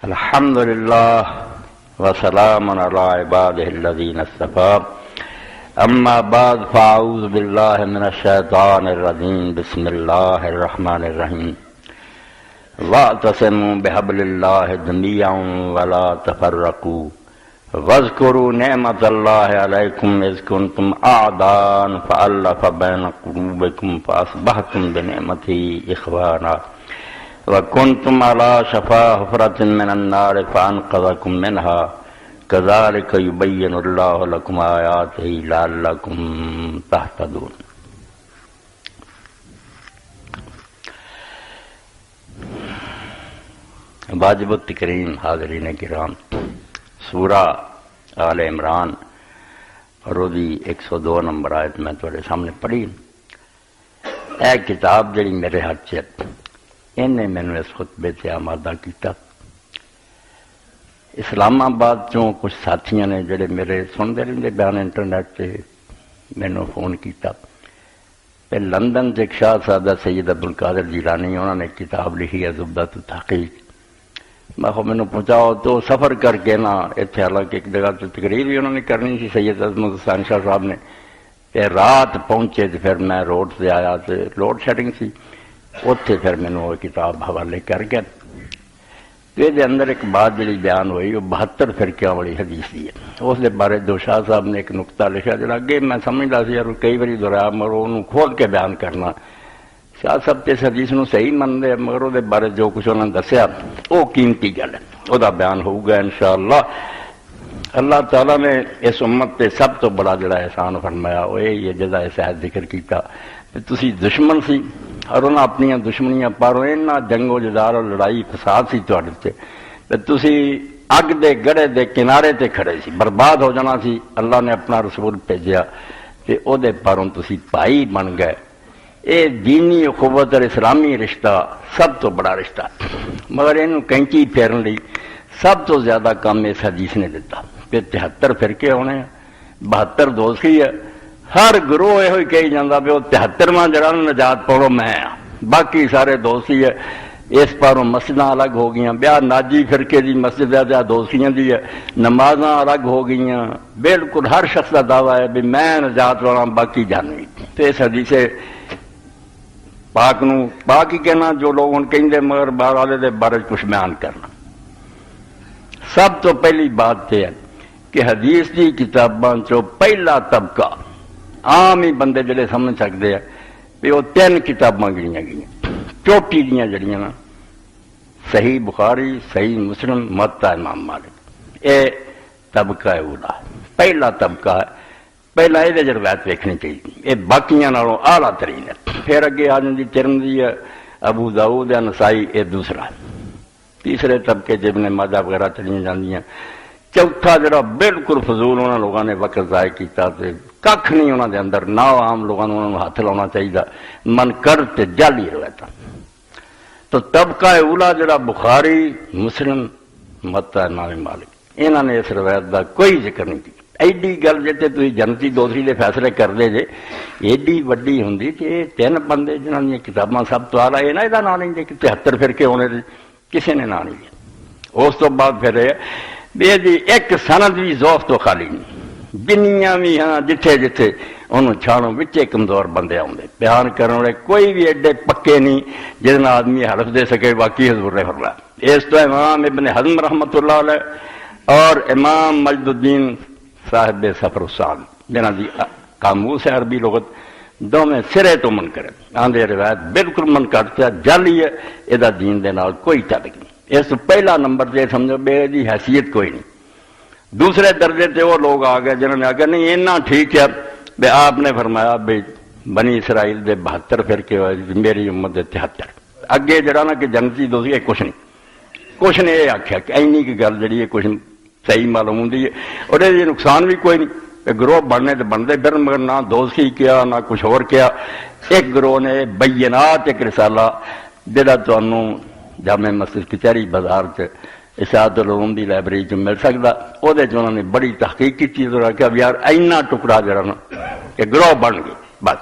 الحمد للہ وسلام علی عبادہ الذین اصطفیٰ اما بعد فاعوذ باللہ من الشیطان الرجیم بسم اللہ الرحمن الرحیم واعتصموا بحبل اللہ جمیعا ولا تفرقوا واذکروا نعمت اللہ علیکم اذ کنتم اعداء فألف بین قلوبکم فاصبحتم بنعمتہ اخوانا وَكُنْتُمْ عَلَى شَفَا حُفْرَةٍ مِّنَ النَّارِ فَأَنْقَذَكُم مِّنْهَا كَذَلِكَ يُبَيِّنُ اللَّهُ لَكُمْ آيَاتِهِ لَعَلَّكُمْ تَهْتَدُونَ۔ واجب التکریم حاضرین کرام، سورہ آل عمران اور دی 102 نمبر آیت میں تھوڑے سامنے پڑھی۔ اے کتاب جڑی میرے ہاتھ چ انہیں میں نے اس خطبے سے آمادہ کیتا۔ اسلام آباد چوں کچھ ساتھیاں نے جڑے میرے سنتے رہتے بیان انٹرنیٹ سے مینو فون کیتا۔ پھر لندن سے ایک شاہ صاحب سید عبدالقادر جیلانی انہوں نے کتاب لکھی ہے زبدۃ التحقیق۔ میں مینو پہنچاؤ تو سفر کر کے نا اتنے، حالانکہ ایک جگہ تو تقریر بھی انہوں نے کرنی سی سید عظمت حسین شاہ صاحب نے، پھر رات پہنچے تو پھر میں روڈ سے آیا تو لوڈ شیڈنگ سی، اتنے پھر مینو وہ کتاب حوالے کر کے یہ اندر ایک بات جی بیان ہوئی وہ 72 فرقیاں والی حدیث دی ہے۔ اس دے بارے دو شاہ صاحب نے ایک نقطہ لکھا جڑا اگے میں سمجھتا سی یار کئی باری دہرایا مگر انہوں کھول کے بیان کرنا۔ شاہ صاحب اس حدیث نو صحیح منتے مگر وہ بارے جو کچھ انہوں نے دسیا وہ قیمتی گل ہے، وہ بیان ہوگا انشاءاللہ۔ اللہ تعالیٰ نے اس امت تے سب تو بڑا جڑا احسان فرمایا وہ یہ جزا صاحب ذکر کیتا کہ تسی دشمن سی اور انہاں اپنی دشمنیاں پارو اینا جنگ و جدال اور لڑائی فساد سی تواڈے تے تسی اگ دے گڑے دے کنارے تے کھڑے سی، برباد ہو جانا سی۔ اللہ نے اپنا رسول بھیجیا تے او دے پاروں تسی بھائی بن گئے۔ اے دینی اخوت اور اسلامی رشتہ سب تو بڑا رشتہ، مگر اینوں کینچی پھیرن لئی سب تو زیادہ کام اس حدیث نے دیتا کہ 73 فرقے ہونے ہیں، 72 دوستی ہے، ہر گروہ یہ کہی جاتا بھی وہ 73واں جڑا نجات پڑھو میں ہاں، باقی سارے دوستی ہے۔ اس پاروں مسجداں الگ ہو گئی، بیاہ ناجی فرقے دی مسجد ہے جہاں دوستیاں دی ہے، نمازاں الگ ہو گئی، بالکل ہر شخص کا دعویٰ ہے بھی میں نجات والا باقی جانوی۔ تو اس حدیث پاک نو پاک ہی کہنا جو لوگ ان کہیں مگر باہر والے دے بارے کچھ بیان کرنا۔ سب تو پہلی بات یہ ہے کہ حدیث دی کتاباں چو پہلا طبقہ عام ہی بندے جڑے سمجھ سکتے ہیں کہ وہ 3 کتاباں گنیاں گئیں چوٹی دیاں جڑیاں نا، صحیح بخاری، صحیح مسلم، موطا امام مالک۔ اے طبقہ اولا پہلا طبقہ ہے، پہلا یہ روایت ویکھنی چاہیے، یہ باقیاں نالوں اعلیٰ ترین ہے۔ پھر اگے آ جاتی ترمذی ہے، ابو داؤد ہے، نسائی، یہ دوسرا ہے۔ تیسرے طبقے جب نے ماجہ وغیرہ چلیاں جاندیاں۔ چوتھا جڑا بالکل فضول انہوں لوگوں نے وقت ضائع کیتا تے کھ نہیں انہوں دے اندر، نہ عام لوگوں نے انہوں نے ہاتھ لاؤنا چاہیے، منکر تے جعلی روایتاں۔ تو طبقہ اولا جڑا بخاری، مسلم، موطا امام مالک، انہوں نے اس روایت دا کوئی ذکر نہیں کیا۔ ایڈی گل جی تھی جنتی دوسری دے فیصلے کرتے جے ایڈی وڈی ہوندی کہ 3 بندے جنہاں دی کتاباں سب تو آلہ یہ نہ یہ نام نہیں دے کہ 73 فرقے ہونے دے کسی نے نام نہیں دیا۔ اس تو بعد پھر بے جی ایک سند بھی ذوف تو خالی نہیں، جنیاں بھی ہاں جتھے جتھے انہوں چھانوں بچے کمزور بندے آؤندے بیان کرنے والے کوئی بھی ایڈے پکے نہیں جن آدمی حلف دے سکے باقی حضور نے فرمایا۔ اس تو امام ابن حزم رحمۃ اللہ علیہ اور امام مجد الدین صاحب سفر السعد جنہاں دی قاموس ہے عربی لغت دونوں سرے تو منکر آندے روایت بالکل منکر تے جعلی ہے، یہ دین دے نال کوئی تعلق نہیں۔ اس پہلا نمبر تے سمجھو بے دی حیثیت کوئی نہیں۔ دوسرے درجے تے وہ لوگ آ گئے جنہوں نے آگے نہیں اینا ٹھیک ہے بے آپ نے فرمایا بے بنی اسرائیل دے 72 فرقے ہوئے میری امت دے 73 اگے جڑا نا کہ جنتی دوسری کچھ نے یہ آخیا کہ اینی کی گل جڑی ہے کچھ صحیح معلوم ہوتی ہے اور یہ نقصان بھی کوئی نہیں۔ گروہ بننے تو بنتے پھر مگر نہ دوستی کیا نہ کچھ اور کیا۔ ایک گروہ نے بینات ایک رسالہ جہاں تمہوں جامع مسجد کچہری بازار اشاعت العلوم دی لائبریری چ مل سکتا، وہ انہوں نے بڑی تحقیق کی چیز رکھا بھی یار اینا ٹکڑا جڑا نا کہ گروہ بن گئے بس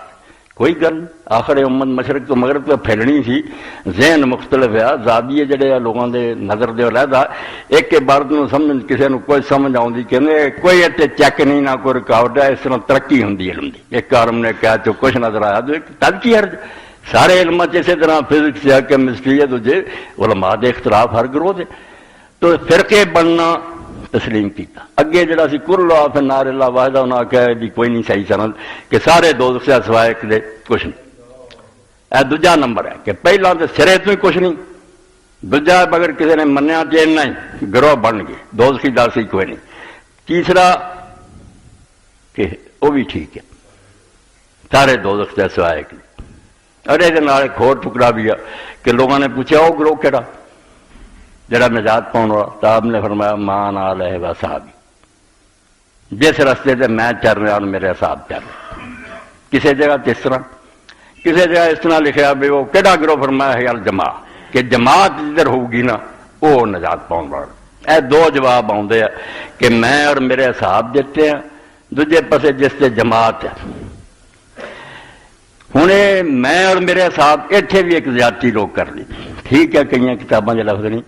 کوئی گل آخر امت مشرق تو مغرب تو پھیلنی سی، ذہن مختلف ہے، زادیے جڑے لوگوں دے نظر دے علیحدہ، ایک عبارت نو سمجھ کسی نو کوئی سمجھ آؤندی کہ کوئی اتنے چیک نہیں نہ کوئی رکاوٹ ہے، اس طرح ترقی ہوندی علم دی۔ ایک عالم نے کہا تو کچھ نظر آیا تو تد کی حرج، سارے علمات اسی طرح فزکس ہے، کیمسٹری ہے، دوجے علماء دے اختلاف ہر گروہ دے، تو فرقے بننا تسلیم کیتا۔ اگے جڑا سی کل فی النار الا واحدہ، انہاں آخیا بھی کوئی نہیں صحیح سند کہ سارے دوزخ سے سوائے ایک دے کچھ نہیں۔ اے دوجا نمبر ہے کہ پہلا تو سرے تو ہی کچھ نہیں، دوجا اگر کسی نے منیا تو اتنا ہی گروہ بن گئے، دوزخی داسی کوئی نہیں۔ تیسرا کہ وہ بھی ٹھیک ہے، سارے دوزخ سے سوائے ایک نہیں۔ اور یہ ایک اور ٹکڑا بھی ہے کہ لوگوں نے پوچھا وہ گروہ کہڑا جڑا نجات پاؤن والا؟ صاحب نے فرمایا مان علیہ و صاحب، جس رستے سے میں چل رہا ہوں میرے صاحب چل رہے۔ کسی جگہ اس طرح، کسی جگہ اس طرح لکھا بھی وہ کہڑا گروہ؟ فرمایا ہے الجماع، کہ جماعت جدھر ہوگی نا وہ نجات پاؤن والا۔ اے دو جواب آتے ہیں کہ میں اور میرے صاحب دیتے ہیں، دوجے پاسے جس سے جماعت ہے۔ ہوں میں اور میرے صاحب اتنے بھی ایک زیادتی لوگ کر لی، ٹھیک ہے کئی کتاباں جو لفظ نہیں،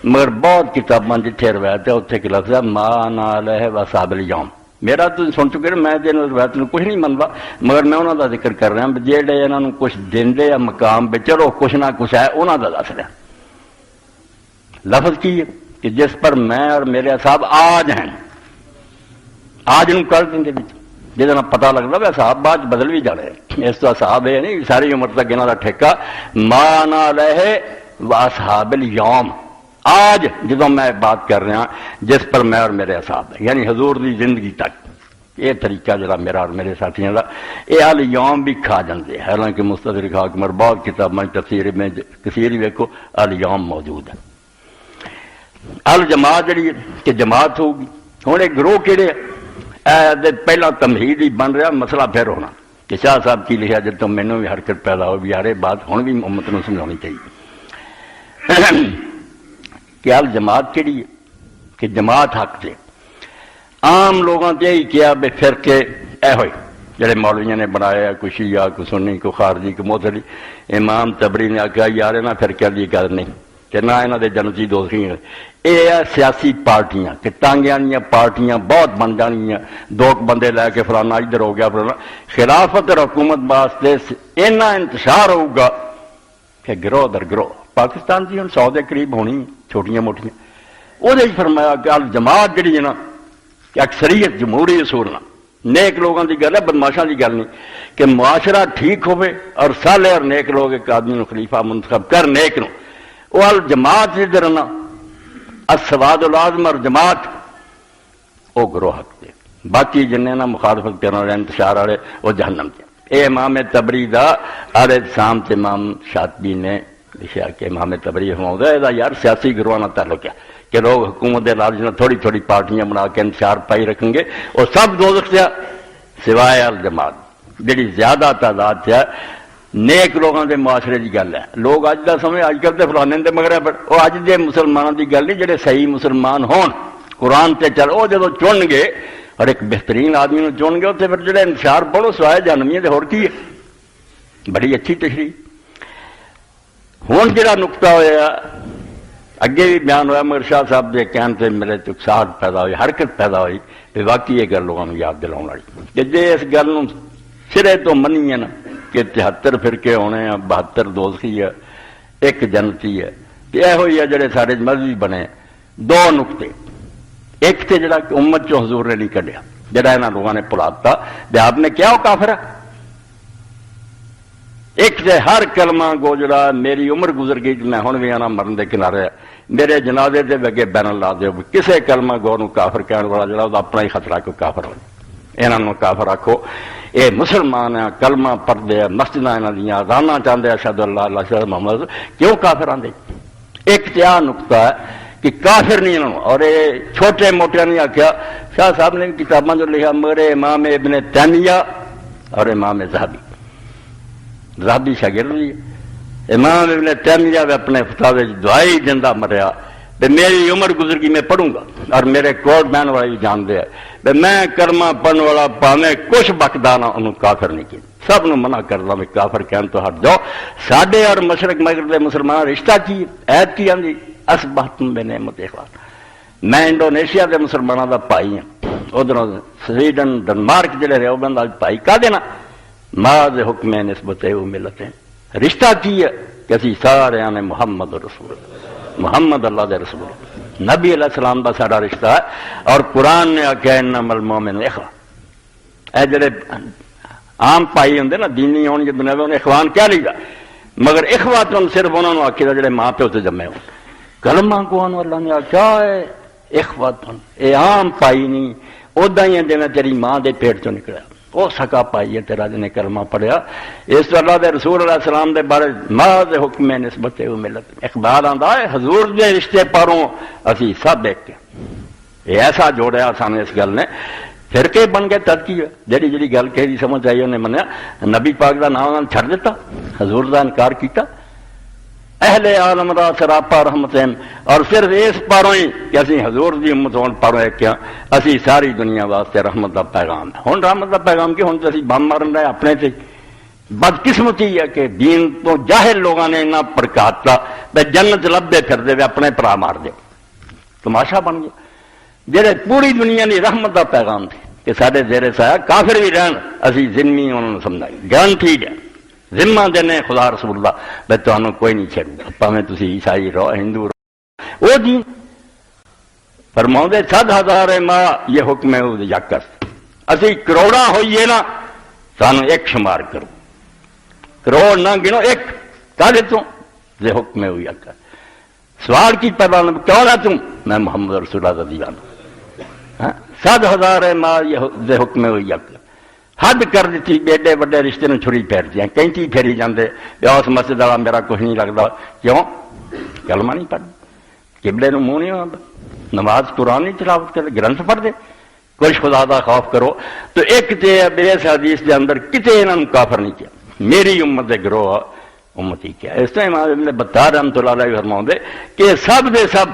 مگر بہت کتاباں جتنے روایت ہے اتنے کہ لفظ ہے مان علیہ و صاحب الیوم۔ میرا تو سن چکے میں روایت کچھ نہیں منتا، مگر میں انہوں کا ذکر کر رہا جہے انہوں کچھ دے یا مقام پہ چلو کچھ نہ کچھ ہے انہوں کا دس رہا۔ لفظ کی ہے کہ جس پر میں اور میرے صاحب آج ہیں، آج ان کر دیں جہاں پتا لگتا بھی صاحب بعد بدل بھی جانے، اس تو صاحب ہے نہیں ساری عمر تک یہاں کا ٹھیکہ مان علیہ و اصحاب الیوم، آج جدوں میں بات کر رہا جس پر میں اور میرے اصحاب ہیں، یعنی حضور دی زندگی تک یہ طریقہ جڑا میرا اور میرے ساتھیوں کا یہ الیوم بھی کھا جاتے، حالانکہ مستدرک حاکم بہت کتابیں تفسیر میں کثیر ہی ویکو الیوم موجود ہے۔ الجماعت جڑی کہ جماعت ہوگی، ہوں ایک گروہ کہڑے پہلا تمہید ہی بن رہا مسئلہ پھر ہونا کہ شاہ صاحب کی لکھا جب تو مینوں بھی حرکت پیدا ہو بھی یار یہ بات ہوں بھی امت کو سمجھانی چاہیے کہ الجماعت کہڑی ہے کہ جماعت حق سے عام لوگوں سے یہی کیا بے فرقے اے ہوئے جڑے مولویوں نے بنایا، کوئی شیعہ کوئی سنی کوئی خارجی کوئی معتزلی۔ امام تبری نے آخیا یار نہ فرقے کی گل نہیں کہ نہ یہاں دے جنتی دوستی، یہ ہے سیاسی پارٹیاں کہ ٹانگیاں دیا پارٹیاں بہت بن جانیاں، دو بندے لے کے فلانا ادھر ہو گیا فلانا۔ خلافت اور حکومت واسطے اینا انتشار ہوگا کہ گروہ در گروہ پاکستان کی ہوں 100 کے قریب ہونی چھوٹیاں موٹیاں، وہ فرمایا کہ الجماعت جڑی ہے نا کہ اکثریت جمہوری اصول نہ نیک لوگوں کی گل ہے، بدماشاں کی گل نہیں کہ معاشرہ ٹھیک ہوئے اور صالح اور نیک لوگ ایک آدمی کو خلیفہ منتخب کر نیک نو، وہ الجماعت جدھر نا السواد العظم اور جماعت وہ گروہ حق دے، باقی جن نہ مخالفت کرنے والے انتشار والے وہ جہنم سے۔ اے امام تبری دا سام سے امام شاطبی نے لکھا کہ امام تبری فرماؤں ہے یار سیاسی گروہ نہ تعلق ہے کہ لوگ حکومت کے لالچ میں تھوڑی تھوڑی پارٹیاں بنا کے انتشار پائی رکھیں گے، اور سب دوزخ سے سوائے الجماعت جڑی زیادہ تعداد سے نیک لوگوں کے معاشرے کی گل ہے۔ لوگ اج کا سمے اج کل تو فلانے کے مگر وہ اج کے مسلمانوں کی گل نہیں، جڑے صحیح مسلمان ہون قرآن سے چل وہ جدو چن گے اور ایک بہترین آدمی کو چن گے اتنے پھر جڑے انتشار پڑھو سوائے جانوی ہے ہو ہے بڑی اچھی تشریح۔ ہوں جڑا نقطہ ہوا اگے بھی بیان ہوا مگر شاہ صاحب کے کہن سے میرے چکساہٹ پیدا ہوئی، حرکت پیدا ہوئی کہ واقعی یہ گل لوگوں کو یاد دلاؤ والی کہ جی اس گل سرے تو منیے نا کہ 73 فرقے ہونے ہیں، 72 دوزخی ہے، ایک جنتی ہے، یہ ہوئی ہے جڑے سارے مذہبی بنے۔ دو نقطے، ایک تے جڑا کہ امت چو حضور نے نہیں کڈیا، جڑا انہاں لوگوں نے پلاتا بھی آپ نے کیا وہ کافر ہے۔ ایک تے ہر کلمہ گو جڑا میری عمر گزر گئی میں ہن بھی آنا مرن دے کنارے، میرے جنازے دے اگے بینر لا دیو کسے کلمہ گو نو کافر کہنے والا جڑا وہ اپنا ہی خطرہ کو کافر ہو، انہوں کافر آکھو یہ مسلمان ہیں، کلمہ پڑھتے ہیں، مسجد یہاں دیا رانا چاہتے اشہد اللہ اللہ اشہد محمد، کیوں کافر آتے؟ ایک کیا نقطہ ہے کہ کافر نہیں انہوں، اور یہ چھوٹے موٹے نہیں آخیا، شاہ صاحب نے کتاباں جو لکھا مگر امام ابن تیمیہ اور امام زہبی شاگرد بھی امام ابن تیمیہ میں اپنے فتاوے دعائی زندہ مریا میری عمر گزر گئی میں پڑھوں گا، اور میرے کوٹ بہن والے بھی جانتے ہیں میں کلمہ پڑھنے والا پاویں کچھ بکدا نہ انہوں کافر نہیں کی، سب نو منع کردا میں کافر کہن تو ہٹ جاؤ. ساڈے اور مشرق مغرب دے مسلمان رشتہ کی عید کی آندی اصبحتم بنعمت اخوان. میں انڈونیشیا دے مسلمانوں دا بھائی ہاں, ادھر سویڈن ڈنمارک جڑے رہو بند بھائی کا دینا ماذ حکم نسبت ملت ہیں. رشتہ کی ہے کہ اسی سارے نے محمد رسول محمد اللہ دے رسول نبی علیہ السلام دا سارا رشتہ ہے. اور قرآن نے آخیا انما المؤمن اخوہ. اے جڑے عام پائی ہوں نا دینی ہون جی دنیا میں اخوان کیا لیدا, مگر اخواتن صرف انہوں نے آخیا جڑے ماں پیو تے جمے ہون. کلمہ کو اللہ نے آخیا ہے اخواتن, اے عام پائی نہیں ادا ہی جی تیری ماں دے پیٹ چوں نکلیا وہ سکا پائی ہے تیرا جن کلمہ پڑھیا. اس تو اللہ دے رسول علیہ السلام دے بارے ماذ حکم نسبت ملت اقبال آندا ہے حضور دے رشتے پاروں اسی سب ایک یہ ایسا جوڑیا سامنے اس گل نے فرقے بن گئے. ترقی جڑی جڑی گل کہی سمجھ آئی انہیں منیا نبی پاک دا نام چھڑ دیتا, حضور دا انکار کیتا. اہل عالم را سراپا رحمت ہیں اور صرف اس پاروں ہی کہ اسی حضور دی امت ہون پاروں ایک کیا اسی ساری دنیا واسطے رحمت دا پیغام ہے. ہن رحمت دا پیغام کی ہن تے اسی بم مارن رہے اپنے تے. بدقسمتی ہے کہ دین تو جاہل لوگوں نے اتنا پڑکاتا بے جنت لبدے پھردے اپنے پرا مار دے. تماشا بن گیا جہے پوری دنیا کی رحمت دا پیغام تھے کہ سارے زیر سایہ کافر بھی رہن اسی ذمی انہوں نے سمجھائی گارنٹیڈ ہے ذمہ دینے خدا رسول اللہ میں تمہیں کوئی نہیں چھڑوں گا پاویں تسی عیسائی رہو ہندو رہو. وہ دین فرماؤں دے 100,000 ماں یہ حکم ہے یکس اسی کروڑا ہوئیے نا سانو ایک شمار کرو کروڑ نہ گنو ایک کہہ تو یہ حکم ہے یکس. سوال کی پیدا کیوں نہ تم میں محمد رسول اللہ دیوانہ 100,000 ماں یہ حکم ہے یکس. حد کر دیتی بیڈے وڈے رشتے نے چھری پھیر دیا کینچی پھیری جاندے اس مسجد والا میرا کچھ نہیں لگتا کیوں کلمہ نہیں پڑھ قبلے نو منہ نہیں آتا نماز قرآن نہیں تلاوت کرتے گرنتھ پڑھ دے کچھ خدا دا خوف کرو. تو ایک تے اس حدیث دے اندر کتے انہوں نے کافر نہیں کیا میری امت دے گروہ امتی کیا. اس طرح امام ابن بطار رحمۃ اللہ علیہ فرماؤں دے کہ سب دے سب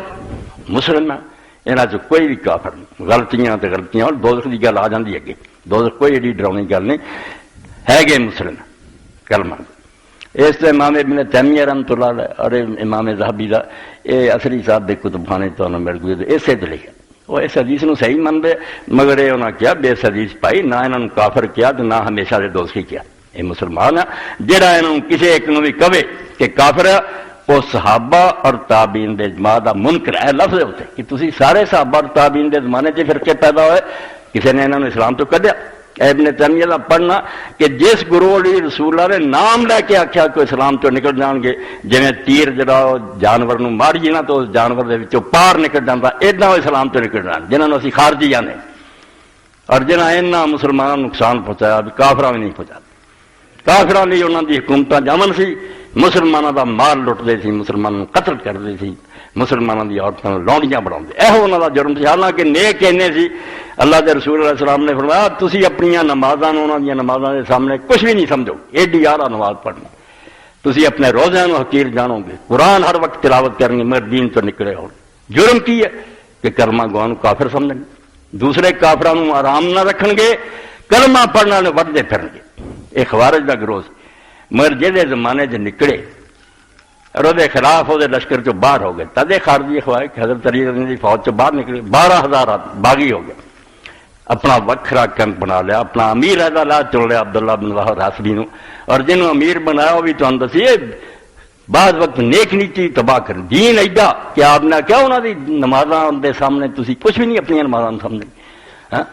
مسلم ہیں یہاں چ کوئی بھی کافر نہیں. غلطیاں تے غلطیاں اور دوزخ کی گل آ جاتی ہے دوزخ کوئی ایڈی ڈراؤنی گل نہیں ہے گے مسلم کلمہ. اس طرح امام ابن تیمیہ رحمۃ اللہ علیہ اور امام ذہبی دا یہ اثری صاحب دے کتب خانے تو مل گئے اسے تو لکھا وہ اس حدیث نو صحیح منتے مگر یہ انہوں نے کیا بے اس حدیث پائی نہ انہوں نے کافر کیا تو نہ ہمیشہ دے دوزخی کیا. یہ مسلمان ہے جہاں انہوں کسی ایک نو بھی کہے کہ کافر ہے وہ صحابہ اور تابعین دے اجماع دا منکر ہے لفظ ہوتے کہ تسی سارے صحابہ اور تابعین دے زمانے سے فرقے پیدا ہوئے کسی نے انہوں نے اسلام تو کڈیا. ابن تیمیہ دا پڑھنا کہ جس گروہ علی رسول اللہ نے نام لے کے آخیا کہ اسلام تو نکل جان گے جی تیر جڑا جانور نو ماری نا تو اس جانور دے وچوں پار نکل جاتا ایڈا وہ اسلام تو نکل جان جنہوں نے اسی خارجی آنے اور جنہیں اینا مسلمانوں نقصان پہنچایا بھی کافراں بھی نہیں پہنچا. کافراں لئی انہاں دی حکومتاں جامن سی مسلمانوں دا مال لٹتے سی مسلمانوں قتل کرتے سی مسلمانوں دی عورتوں لونڈیاں بنا دے یہ انہوں کا جرم سی. حالانکہ نیک اینے سی اللہ کے رسول علیہ السلام نے فرمایا تسی اپنی نمازاں انہوں دی نمازاں دے سامنے کچھ بھی نہیں سمجھو ایڈی آرا نماز پڑھنا تسی اپنے روزے نو حقیر جانو گے قرآن ہر وقت تلاوت کریں گے مگر دین تو نکلے ہو. جرم کی ہے کہ کلمہ گواں کافر سمجھیں گے دوسرے کافرانوں آرام نہ رکھن گے کلمہ پڑھنا نے وڈتے پھرن گے. یہ خوارج دا گروہ مگر جہے زمانے چ نکلے اور وہ خلاف وہ لشکر چو باہر ہو گئے تدے خارجی خواہ کہ حضرت علی دی فوج چو باہر نکلے 12,000 باغی ہو گئے اپنا وکھرا کنک بنا لیا اپنا امیر ایسا لا چن لیا عبداللہ بن وہب راسبی نو اور جنہوں امیر بنایا وہ بھی تو دسی بعض وقت نیک نیتی تباہ کر دین ایڈا کہ آپ نے کیا انہوں دی نمازاں دے سامنے تسی کچھ بھی نہیں اپنی نمازاں سامنے ہاں.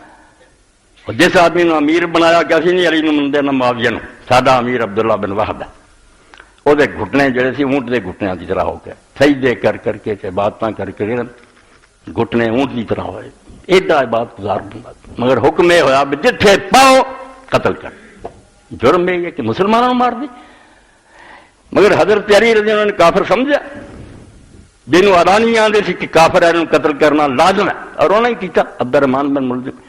جس آدمی نے امیر بنایا کہ اسی نہیں علی نو منتے نہ معاویہ نو ساڈا امیر عبداللہ بن وہب ہے وہ گھٹنے جڑے سی اونٹ دے گھٹنیاں کی طرح ہو گئے سجدے کر کر کے عبادتاں کر کے گھٹنے اونٹ کی طرح ہوئے ایڈا عبادت گزار بندہ مگر حکم یہ ہوا بھی جتھے پاؤ قتل کر. جرم یہ ہے کہ مسلمانوں مار دی مگر حضرت علی رضی اللہ عنہ نے کافر سمجھا جنہوں ارانی آدھے سی کہ کافر ہے قتل کرنا لازم ہے اور انہوں نے کیتا عبد الرحمان بن ملزم.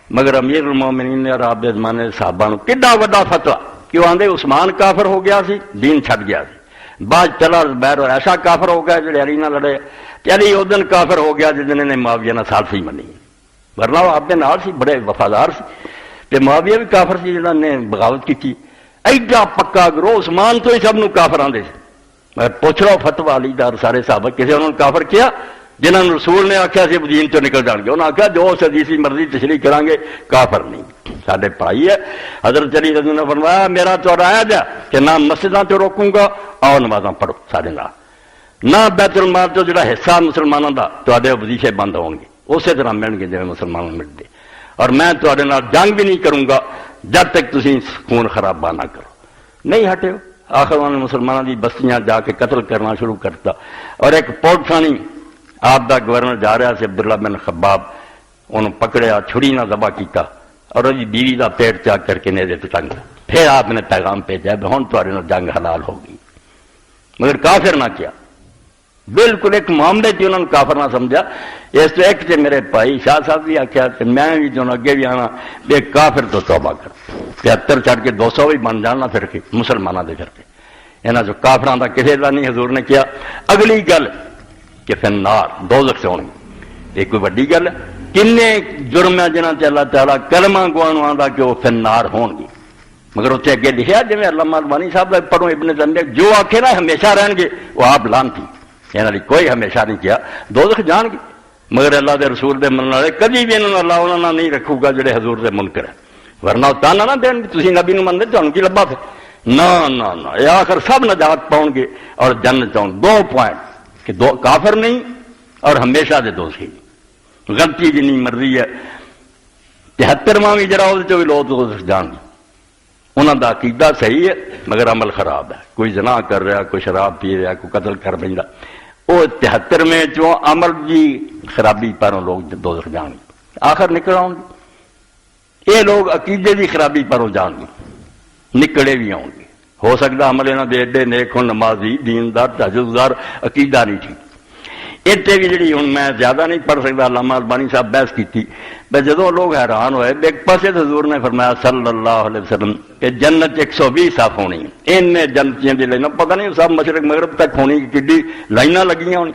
مگر امیر المومنین نے اور آپ دے زمانے صحابہ نو کڈا وڈا فتویٰ کیوں آندے عثمان کافر ہو گیا سی دین چھٹ گیا سی بعد چلا زبیر اور ایسا کافر ہو گیا جڑے علی نہ لڑے کہ علی اس دن کافر ہو گیا جن نے معاویہ نہ ساتھ ہی منی ورنہ وہ آپ دے نال سی بڑے وفادار سی تے معاویہ بھی کافر سی جنہاں نے بغاوت کی، ایڈا پکا گروہ عثمان تو ہی سب نو کافر آندے سی۔ مگر پوچھ لو فتویٰ علی دار سارے صحابہ کسی انہوں نے کافر کیا؟ جنہوں نے رسول نے آخیا سی دین چوں نکل جان گے، انہوں نے آخیا جو اس حدیث کی مرضی تشریح کریں گے، کافر نہیں۔ سارے بھائی ہے، حضرت علی رضی اللہ عنہ نے فرمایا میرا تو رایا جا کہ نہ مسجداں تو روکوں گا، آؤ نمازاں پڑھو سارے نال، نہ بیت المال تو جڑا حصہ مسلمانوں کا تے وظیفے بند ہون گے اسی طرح ملن گے جی مسلمانوں ملتے، اور میں تے نال جنگ بھی نہیں کروں گا جب تک تسی خون خرابہ نہ کرو۔ نہیں ہٹے، آخر انہوں نے مسلمانوں کی بستیاں جا کے قتل کرنا شروع کرتا، اور ایک پوٹسانی آپ دا گورنر جا رہا سی عبداللہ بن خباب، انہوں پکڑیا چھری نہ ذبح کیتا اور وہ بیوی دا پیٹ چاک کر کے نیزے تے ٹنگ، پھر آپ نے پیغام بھیجا ہن تہاڈے نال جنگ حلال ہوگی، مگر کافر نہ کیا، بالکل ایک معاملے سے انہوں نے کافر نہ سمجھا۔ اس تو ایک تے میرے بھائی شاہ صاحب بھی آخیا کہ میں بھی جو اگے بھی آنا بے کافر تو توبہ کر 73 چڑھ کے 200 بھی بن جانا پھر کے مسلمانوں دے پھر کے یہاں جو کافراں دا کسی دا نہیں حضور نے کیا۔ اگلی گل کہ فنار دوزخ سے ہونگے، یہ کوئی وڈی گل ہے، کنے جرم ہے جنہاں تے اللہ تعالیٰ کلمہ گوانو آندا کہ وہ فنار ہون گی، مگر اتنے اگے لکھیا جی علامہ البانی صاحب دا پڑھو ابن تیمیہ جو آکھے نا ہمیشہ رہن گے وہ آپ لانتی، یہاں نے کوئی ہمیشہ نہیں کیا، دوزخ جان گے، مگر اللہ دے رسول دے منن والے کبھی بھی انہوں اللہ انہوں نہیں رکھوں گا جڑے حضور دے منکر ہیں، ورنہ تانا نہ دین گے تسی نبی نو مندے تانوں کی لبا پھر نہ نہ نہ، یہ آخر سب نجات پاؤں گے اور جنت چاہوں۔ دو پوائنٹ کہ دو کافر نہیں اور ہمیشہ دے دوزخی نہیں، غلطی جنی مرضی ہے 73واں بھی جڑا وہ بھی لوگ دوزخ جان گے، انہوں دا عقیدہ صحیح ہے مگر عمل خراب ہے، کوئی زنا کر رہا، کوئی شراب پی رہا، کوئی قتل کر بیندا، وہ 73 چوں عمل کی خرابی پروں لوگ دوزخ جان گے، آخر نکل آؤں گے۔ یہ لوگ عقیدے کی خرابی پروں جان گے، نکلے بھی آؤں گے، ہو سکتا عمل انہوں دے ایڈے نیک ہوں، نمازی دیندار تہجد گزار، عقیدہ نہیں ٹھیک۔ اتنے بھی جڑی ہوں میں زیادہ نہیں پڑھ سکتا، علامہ البانی صاحب بحث کی بے جدوں لوگ حیران ہوئے، ایک پاسے حضور نے فرمایا صلی اللہ علیہ وسلم کہ جنت 120 صف ہونی، ان جنتیاں دی لائناں پتہ نہیں سب مشرق مغرب تک ہونی، کڈی لائناں لگیاں ہونی،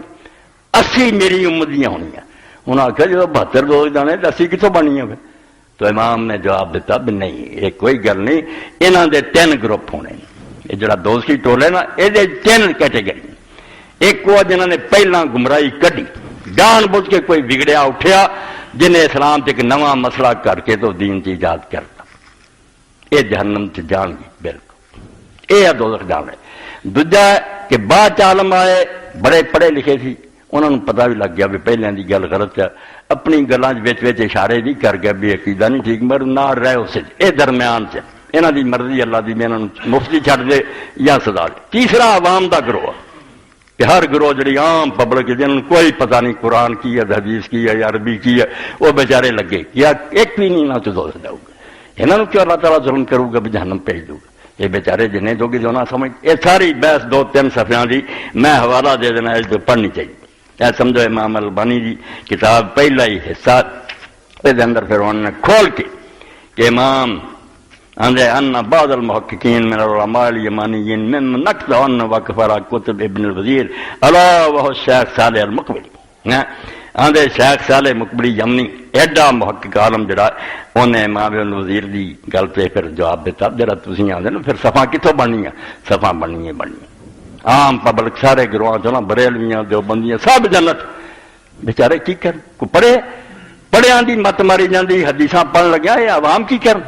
80 میری امت دیاں ہونیاں۔ انہوں نے آخیا جب 72 دوست جانے تو 80 کتوں بنی ہیں؟ تو امام نے جواب دیتا بھی نہیں یہ کوئی گل نہیں، انہاں دے 3 گروپ ہونے، یہ جڑا دوستی ٹولے نا یہ 3 کیٹیگری، ایک وہ جنہوں نے پہلا گمراہی کڈی جان بوجھ کے کوئی بگڑیا اٹھیا جنہیں اسلام سے ایک نواں مسئلہ کر کے تو دین کی ایجاد کرتا، یہ جہنم سے جان گی بالکل، یہ دوزخ جان ہے۔ دوجا ہے کہ بعد عالم آئے بڑے پڑھے لکھے سی، انہوں نے پتہ بھی لگ گیا بھی پہلے دی گل غلط ہے، اپنی گلاں وچ اشارے بھی کر گیا بھی عقیدہ نہیں ٹھیک، مگر نہ رہے اسے یہ درمیان سے انہاں دی مرضی اللہ دی میں انہاں نوں مفتی چھڈ دے یا سزا دے۔ تیسرا عوام دا گروہ کہ ہر گروہ جڑی عام پبلک جنہوں کوئی پتہ نہیں قرآن کی ہے حدیث کی ہے یا عربی کی ہے، وہ بیچارے لگے یا ایک بھی نہیں نہ تو دوزخ جاؤ گا، انہوں نے کیوں اللہ تعالیٰ ظلم کروں گا بھی جہنم بھیج دوں گا، یہ بیچارے جنہیں جو کہ جو نہ سمجھ، یہ ساری بحث 2-3 صفحیاں دی میں حوالہ دے دینا اس جو پڑھنی چاہیے۔ اے سمجھو امام البانی جی کتاب پہلا ہی حصہ اس اندر پھر انہوں نے کھول کے کہ امام اندے ان بعض المحققین من العلماء الیمانیین من نقد ان وکفر کتب ابن الوزیر الا وهو الشیخ صالح المقبری، اندے شیخ صالح مقبری یمنی ایڈا محقق عالم جڑا انہیں امام الوزیر دی گل پہ پھر جواب دیتا جڑا تسی آندے نا پھر صفاں کتوں بننی صفاں بننی عام پبلک سارے گروہاں چوں نا بریلویاں دیوبندیاں سب جنت، بیچارے کی کرن، کو پڑھیاں دی مت ماری جاندی، حدیثاں پڑھن لگیا یہ عوام کی کرن،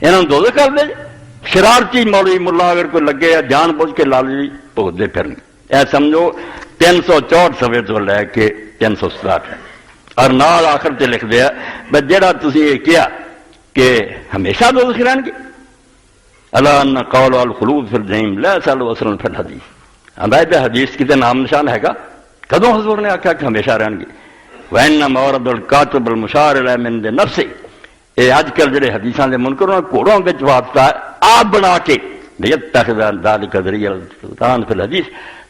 انہوں نے دوزخ کر دے۔ شرارتی مولوی ملا اگر کوئی لگے جان بوجھ کے لالچی بھگتے پھرنے، اے سمجھو 364 صفحے تو لے کے 367 ہے، اور نال آخر تے لکھ دیا بس جڑا تسی یہ کیا کہ ہمیشہ دوزخ رہن گے، الا ان قول الخلود فی الجحیم لیس له اصل فی الحدیث، انداز حدیث کی تے نام نشان ہے گا کدوں حضور نے آخیا کہ ہمیشہ رہن گے۔ وَإِنَّ مَوْرَدُ الْكَاتِبِ الْمُشَارِ إِلَيْهِ مِنْ نَفْسِهِ، یہ اج کل جڑے حدیثاں دے منکر انہوں نے گھوڑوں وچ واسطہ آپ بنا کے لیتخذ ذلک ذریعہ السلطان فی الحدیث،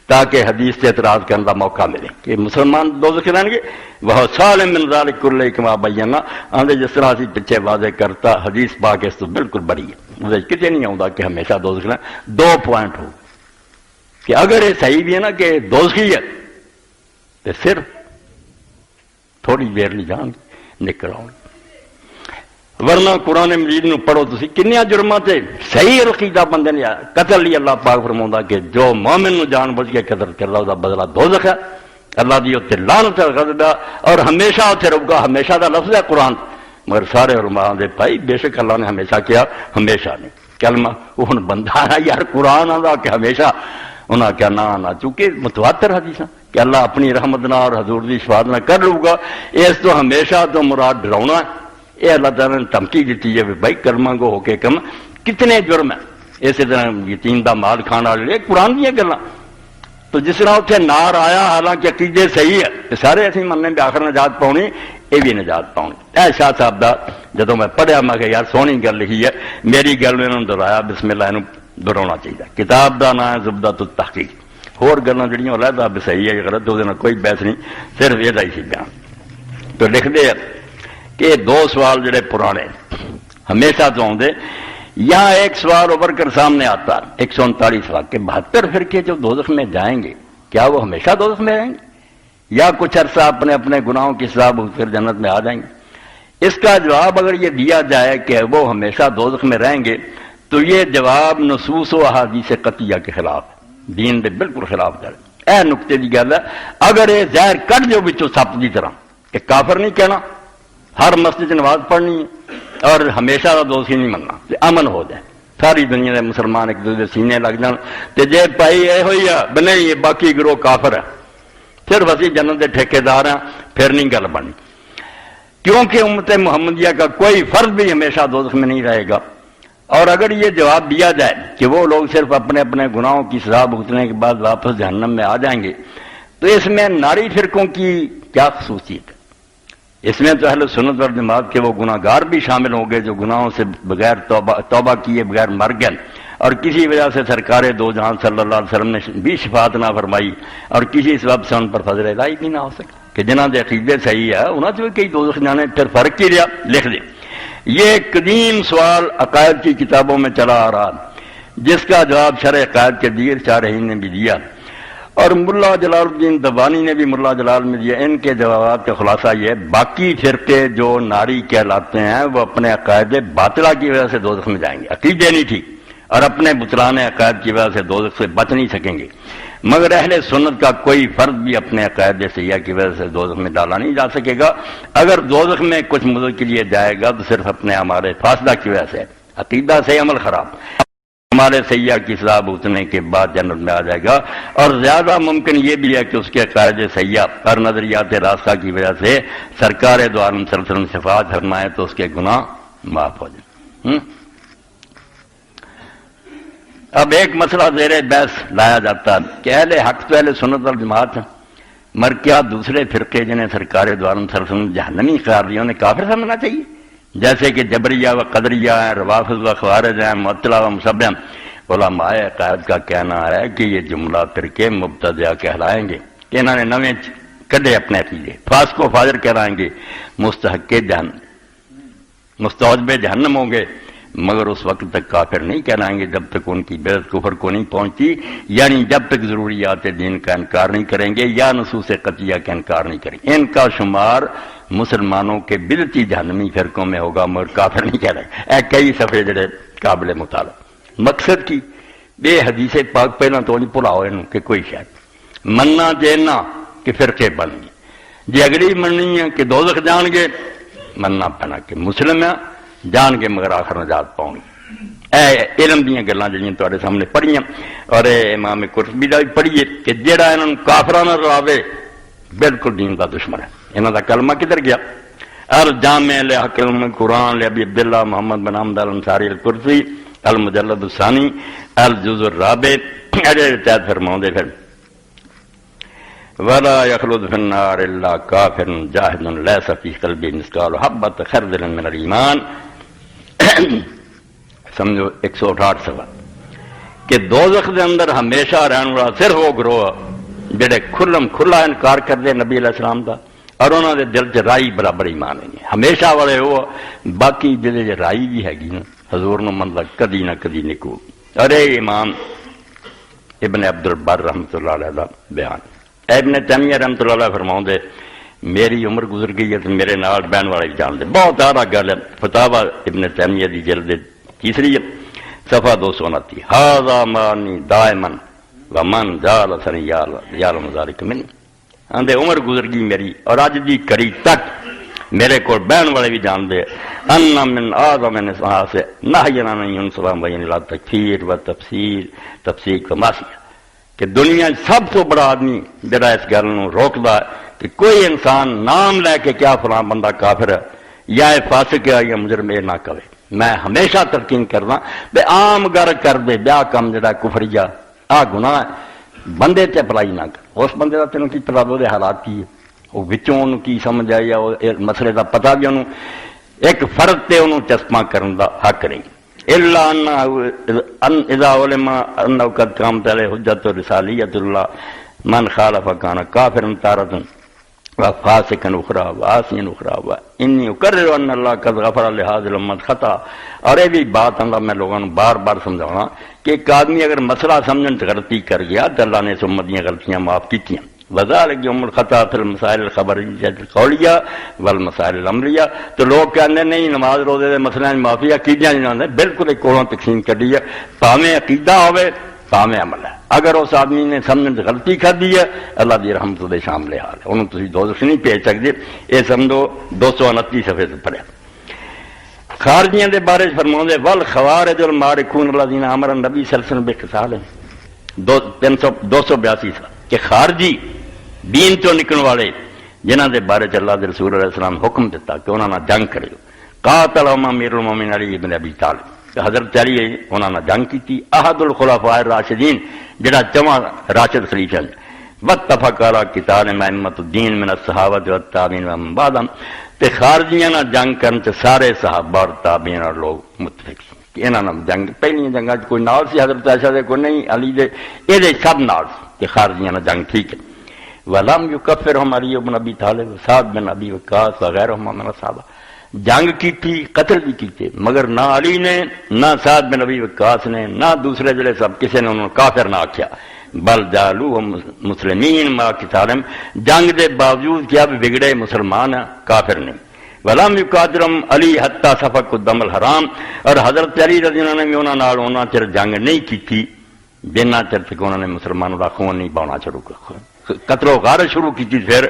تاکہ حدیث سے اعتراض کرنے کا موقع ملے کہ مسلمان دوزخ رہیں گے۔ وہ سالم من ذلک کلہ کما بینا، آندے جس طرح اسی پیچھے واضح کرتا حدیث پاک اس تو بالکل بری ہے، وہ کتے نہیں آؤں کہ ہمیشہ دوزخ رہیں۔ 2 پوائنٹ ہو کہ اگر یہ صحیح بھی ہے نا کہ دوزخی ہے تو صرف تھوڑی دیر لی جان نکل آؤں۔ ورنہ قرآن مجید نو پڑھو تسی کنیا جرماں تے صحیح عقیدہ بندے نے قتل لی اللہ پاک فرماوندا کہ جو مومن نو جان بوجھ کے قتل کردا او دا بدلہ دوزخ ہے، اللہ دی اوتے لعنت ہے، غضب ہے، اور ہمیشہ اوتے رہے گا۔ ہمیشہ دا لفظ ہے قرآن، مگر سارے علماء دے بھائی بے شک اللہ نے ہمیشہ کیا، ہمیشہ نہیں کلمہ وہ ہن بندہ ہے یار قرآن آندا کہ ہمیشہ، انہاں کیا نہ چونکہ متواتر حدیثاں کہ اللہ اپنی رحمت نہ اور حضور دی شفاعت نہ کر لوں گا، اس تو ہمیشہ تو مراد ڈراؤنا ہے۔ یہ اللہ تعالیٰ نے دھمکی دیتی ہے کہ بھائی کلمہ گو ہو کے کم کتنے جرم ہیں، اسی طرح یتیم دا مال کھانا والے قرآن دیا گلاں۔ تو جس طرح اتنے نار آیا حالانکہ عقیدے صحیح ہے کہ سارے ایسے مننے بھی آخر نجات پاؤنی، یہ بھی نجات پاؤنی۔ اے شاہ صاحب دا جدوں میں پڑھیا میں کہ یار سونی گل لکھی ہے، میری گل انہوں نے دہرایا، بسم اللہ انہوں دہرانا چاہیے۔ کتاب دا نام ہے زبدۃ التحقیق، ہور گلاں جڑیاں علیحدہ بھی صحیح ہے غلط وہ کوئی بحث نہیں، صرف یہ ہی سی بیان۔ تو لکھتے ہیں کہ دو سوال جڑے پرانے ہمیشہ تو آتے، یہاں ایک سوال ابھر کر سامنے آتا 139 سوال کہ 72 فرقے جو دوزخ میں جائیں گے کیا وہ ہمیشہ دوزخ میں رہیں گے یا کچھ عرصہ اپنے اپنے گناہوں کی سزا بھگت کر جنت میں آ جائیں گے؟ اس کا جواب اگر یہ دیا جائے کہ وہ ہمیشہ دوزخ میں رہیں گے تو یہ جواب نصوص و احادیث قطعیہ کے خلاف ہے، دین دے بالکل خلاف جائے۔ اے نقطے کی گل ہے، اگر یہ زہر کٹ جو بچوں سپ کی طرح کہ کافر نہیں کہنا، ہر مسجد نماز پڑھنی ہے اور ہمیشہ کا دوزخی نہیں مننا، امن ہو جائے، ساری دنیا کے مسلمان ایک دوسرے سینے لگ جان، تے جے پائی یہ ہوئی ہے بنے یہ باقی گروہ کافر ہے، صرف اسی جنت کے ٹھیکیدار ہیں، پھر نہیں گل بنی، کیونکہ امت محمدیہ کا کوئی فرد بھی ہمیشہ دوزخ میں نہیں رہے گا۔ اور اگر یہ جواب دیا جائے کہ وہ لوگ صرف اپنے اپنے گناہوں کی سزا بھگتنے کے بعد واپس جہنم میں آ جائیں گے، تو اس میں ناری فرقوں کی کیا خصوصیت ہے؟ اس میں تو اہل سنت والجماعت کے وہ گناہ گار بھی شامل ہوں گے جو گناہوں سے بغیر توبہ کیے بغیر مر گئے، اور کسی وجہ سے سرکار دو جہان صلی اللہ علیہ وسلم نے بھی شفاعت نہ فرمائی، اور کسی سبب سے ان پر فضل الہی بھی نہ ہو سکے کہ جنہاں دے عقیدے صحیح ہے انہاں سے کئی دوزخ جانے، پھر فرق ہی رہا۔ لکھ دیں یہ قدیم سوال عقائد کی کتابوں میں چلا آ رہا جس کا جواب شرح عقائد کے دیگر شارحین نے بھی دیا، اور ملا جلال الدین دبانی نے بھی ملا جلال میں دیا۔ ان کے جوابات کا خلاصہ یہ ہے باقی فرقے جو ناری کہلاتے ہیں وہ اپنے عقائد باطلہ کی وجہ سے دوزخ میں جائیں گے، عقیدے نہیں ٹھیک، اور اپنے بطلان عقائد کی وجہ سے دوزخ سے بچ نہیں سکیں گے، مگر اہل سنت کا کوئی فرد بھی اپنے عقائد سیاح کی وجہ سے دوزخ میں ڈالا نہیں جا سکے گا۔ اگر دوزخ میں کچھ مدت کے لیے جائے گا تو صرف اپنے ہمارے فاصلہ کی وجہ سے، عقیدہ سے عمل خراب، ہمارے سیاح کی سزا بھگتنے کے بعد جنت میں آ جائے گا، اور زیادہ ممکن یہ بھی ہے کہ اس کے عقائد سیاح اور نظریات راستہ کی وجہ سے سرکار دو عالم صلی اللہ علیہ وسلم شفاعت فرمائے تو اس کے گناہ معاف ہو جائیں۔ اب ایک مسئلہ زیر بحث لایا جاتا ہے کہ اہل حق تو اہل سنت والجماعت ہیں، مگر کیا دوسرے فرقے جنہیں سرکار دو عالم صلی اللہ علیہ وسلم جہنمی قرار دیا انہیں کافر سمجھنا چاہیے؟ جیسے کہ جبریہ و قدریہ ہیں، روافض و خوارج ہیں، معطلہ و مشبہ ہیں۔ علماء عقائد کا کہنا ہے کہ یہ جملہ فرقے مبتدعہ کہلائیں گے کہ انہوں نے نویں کڈے اپنے عقیدے، فاسق و فاجر کہلائیں گے، مستحق جہنم، مستوجب جہنم ہوں گے، مگر اس وقت تک کافر نہیں کہلائیں گے جب تک ان کی بدعت کفر کو نہیں پہنچتی، یعنی جب تک ضروریات دین کا انکار نہیں کریں گے یا نصوص قطعیہ کا انکار نہیں کریں گے۔ ان کا شمار مسلمانوں کے بدعتی جہنمی فرقوں میں ہوگا، مگر کافر نہیں کہلائیں گے۔ اے کئی صفحے جڑے قابل مطالعہ۔ مقصد کی بے حدیث پاک پہلا تو نہیں بھلاؤ انہوں کہ کوئی شاید مننا دینا کہ فرقے بن گئے، جی اگلی مننی ہے کہ دوزخ جان گے، مننا پینا کہ مسلم ہے جان کے مگر آخر نجات پاؤں گی۔ اے علم دیاں گلاں جڑیاں تواڈے سامنے پڑھیاں، اور امام قرطبی دا بھی پڑھیے کہ جڑا انہاں نوں کافراں نال رلاوے بالکل دین دا دشمن ہے۔ انہاں دا کلمہ کدھر گیا؟ الجامع لحکم قرآن لابی عبداللہ محمد بن حمد الانصاری القرطبی المجلد الثانی الجزء الرابع تحت فرماؤں دے پھر ولا يخلد في النار الا كافر جاهد ليس في قلبه مثقال حبة خردل من الایمان۔ سمجھو 168 سوال کہ دوزخ دے اندر ہمیشہ رہن والا صرف وہ گروہ جڑے کھلا انکار کر دے نبی علیہ السلام دا، اور انہوں دے دل چ رائی برابر ایمان نہیں، ہمیشہ والے وہ باقی جڑے رائی بھی ہے گی نا حضور نو مندا کدی نہ کدی نکو۔ اور امام ابن عبد البر رحمۃ اللہ علیہ دا بیان، ابن تیمیہ رحمۃ اللہ علیہ فرماؤں دے میری عمر گزر گئی ہے تو میرے نال بہن والے بھی جان دے. بہت اعلیٰ گل ہے. فتاوا ابن تیمیہ دی جلد تیسری ہے صفحہ 229. ھذا مانی دائما ومن جالسنی یعلم ذلک منی. آندے عمر گزر گئی میری اور اج دی کڑی تک میرے کو بہن والے بھی جان دے ان من اعظم الناس سے نہینا نہیں ان سلام بین لا تکفیر و تفسیق و معصیت کہ دنیا سب تو بڑا آدمی جڑا اس گل نو روکدا ہے کہ کوئی انسان نام لے کے کیا فلاں بندہ کافر ہے یا فاسق ہے یا مجرم ہے نہ کہے. میں ہمیشہ تلقین کرنا بے عام گر کر دے بیا کم جڑا کفریا آ گناہ ہے بندے تے اپلائی نہ کر. اس بندے دا تینوں کی پتا دے حالات کی ہے وہ وچوں انہوں کی سمجھ آئی یا مسئلے دا پتہ بھی انہوں ایک فرد تے انہوں چسپاں کرن دا حق نہیں. الا ان اذا علم انه قد قامت علیہ حجت رسالیت اللہ من خالف کان کافرا تارۃ وفاسقا اخرى وعاصیا اخرى وانی اکرر ان اللہ قد غفر لهذه الامت خطا. اور یہ بھی بات اللہ میں لوگوں نے بار بار سمجھانا کہ ایک آدمی اگر مسئلہ سمجھنے سے غلطی کر گیا تو اللہ نے اس امت دی غلطیاں معاف کی. وذالک یوم الخطا فی المسائل الخبریہ القولیہ والمسائل العملیہ. تو لوگ کہتے ہیں نہیں نماز روزے دے مسئلے معافی عقیدہ نہیں آتے. بالکل ایک کولوں تقسیم کری ہے پاویں عقیدہ ہوئے پاویں عمل ہے. اگر اس آدمی نے سمجھنے سے غلطی کر دی ہے اللہ دی رحمت دے شامل حال ہے انہوں تسی دوزخ نہیں بھیج سکتے. یہ سمجھو 229 صفحے سے پڑھیا. خارجیاں دے بارے فرماؤندے والخوارج المارکون الذین امر النبی صلی اللہ علیہ وسلم بقتال 282 کہ خارجی دین تو نکلنے والے جنہاں دے بارے چ اللہ دے رسول علیہ السلام حکم دیتا کہ انہاں نہ جنگ کرو. قاتلہم امیر المومنین علی بن ابی طالب. حضرت علی انہاں نہ جنگ کیتی. احد الخلفاء الراشدین جڑا چواں راشد خلیفہ ہیں. واتفق علی قتال ائمۃ الدین من الصحابہ والتابعین ومن بعدهم. تے خارجیاں نہ جنگ کرن تے سارے صحابہ اور تابعین اور لوگ متفق کہ انہاں نہ جنگ پہلی جنگاں کوئی نال سی حضرت عائشہ دے کوئی نہیں علی دے اے دے سب نال کہ خارجیاں نہ جنگ ٹھیک ہے. ولم یکفرہم علی بن ابی طالب سعد بن ابی وقاص وغیرہم من الصحابہ. جنگ کی تھی قتل بھی کیتے مگر نہ علی نے نہ سعد بن ابی وقاص نے نہ دوسرے جڑے سب کسی نے انہوں کافر نہ آکھیا. بل جالو مسلمین ما قتالہم جنگ دے باوجود کیا بھی بگڑے مسلمان ہیں کافر نہیں. ولم یقاتلہم علی حتی سفک الدم الحرام. اور حضرت علی رضی اللہ عنہ نے بھی انہوں چر جنگ نہیں کی تھی جنہ چر تک انہوں نے مسلمانوں کا خون نہیں بانا شروع کر قتل و غارت شروع کی تھی. پھر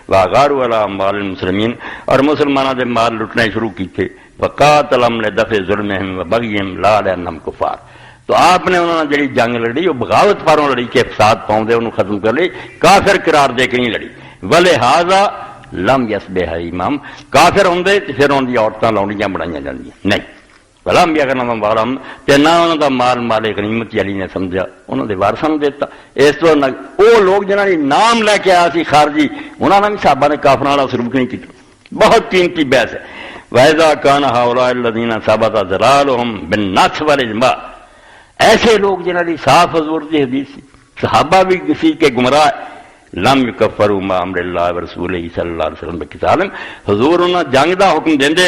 واغاروا علی اموال المسلمین اور مسلمانوں دے مال لٹنے شروع کیتے. وقاتلہم لدفع ظلمہم وبغیہم لا لانہم کفار. تو آپ نے انہوں نے جڑی جنگ لڑی وہ بغاوت پاروں لڑی کہ فساد پاؤں دے انہوں ختم کر لی کافر قرار دے کے نہیں لڑی. ولہذا لم یسبہ امام کافر ہوندے تے پھر ان دی عورتاں لونڈیاں بنائیاں جاندیاں نہیں. ولم یغنم والم تے نہ انہاں دا مال مال غنیمت علی نے سمجھا انہاں دے وارثاں نوں دیتا. اس تو او لوگ جنہاں نے نام لے کے آیا سی خارجی انہاں نے بھی صحابہ نے کافراں والا سلوک نہیں کیتا. بہت قیمتی بحث ہے. وَإِذَا كَانَ هَؤُلَاءِ الَّذِينَ ثَبَتَ ضَلَالُهُمْ بِالنَّصْ وَالْإِجْمَاعِ. ایسے لوگ جنہاں دی صاف حضور دی حدیث سی صحابہ بھی کسی کے گمراہ لم یکفروا ما امر اللہ ورسولہ صلی اللہ علیہ وسلم بقتال. حضور انہاں جنگ دا حکم دیندے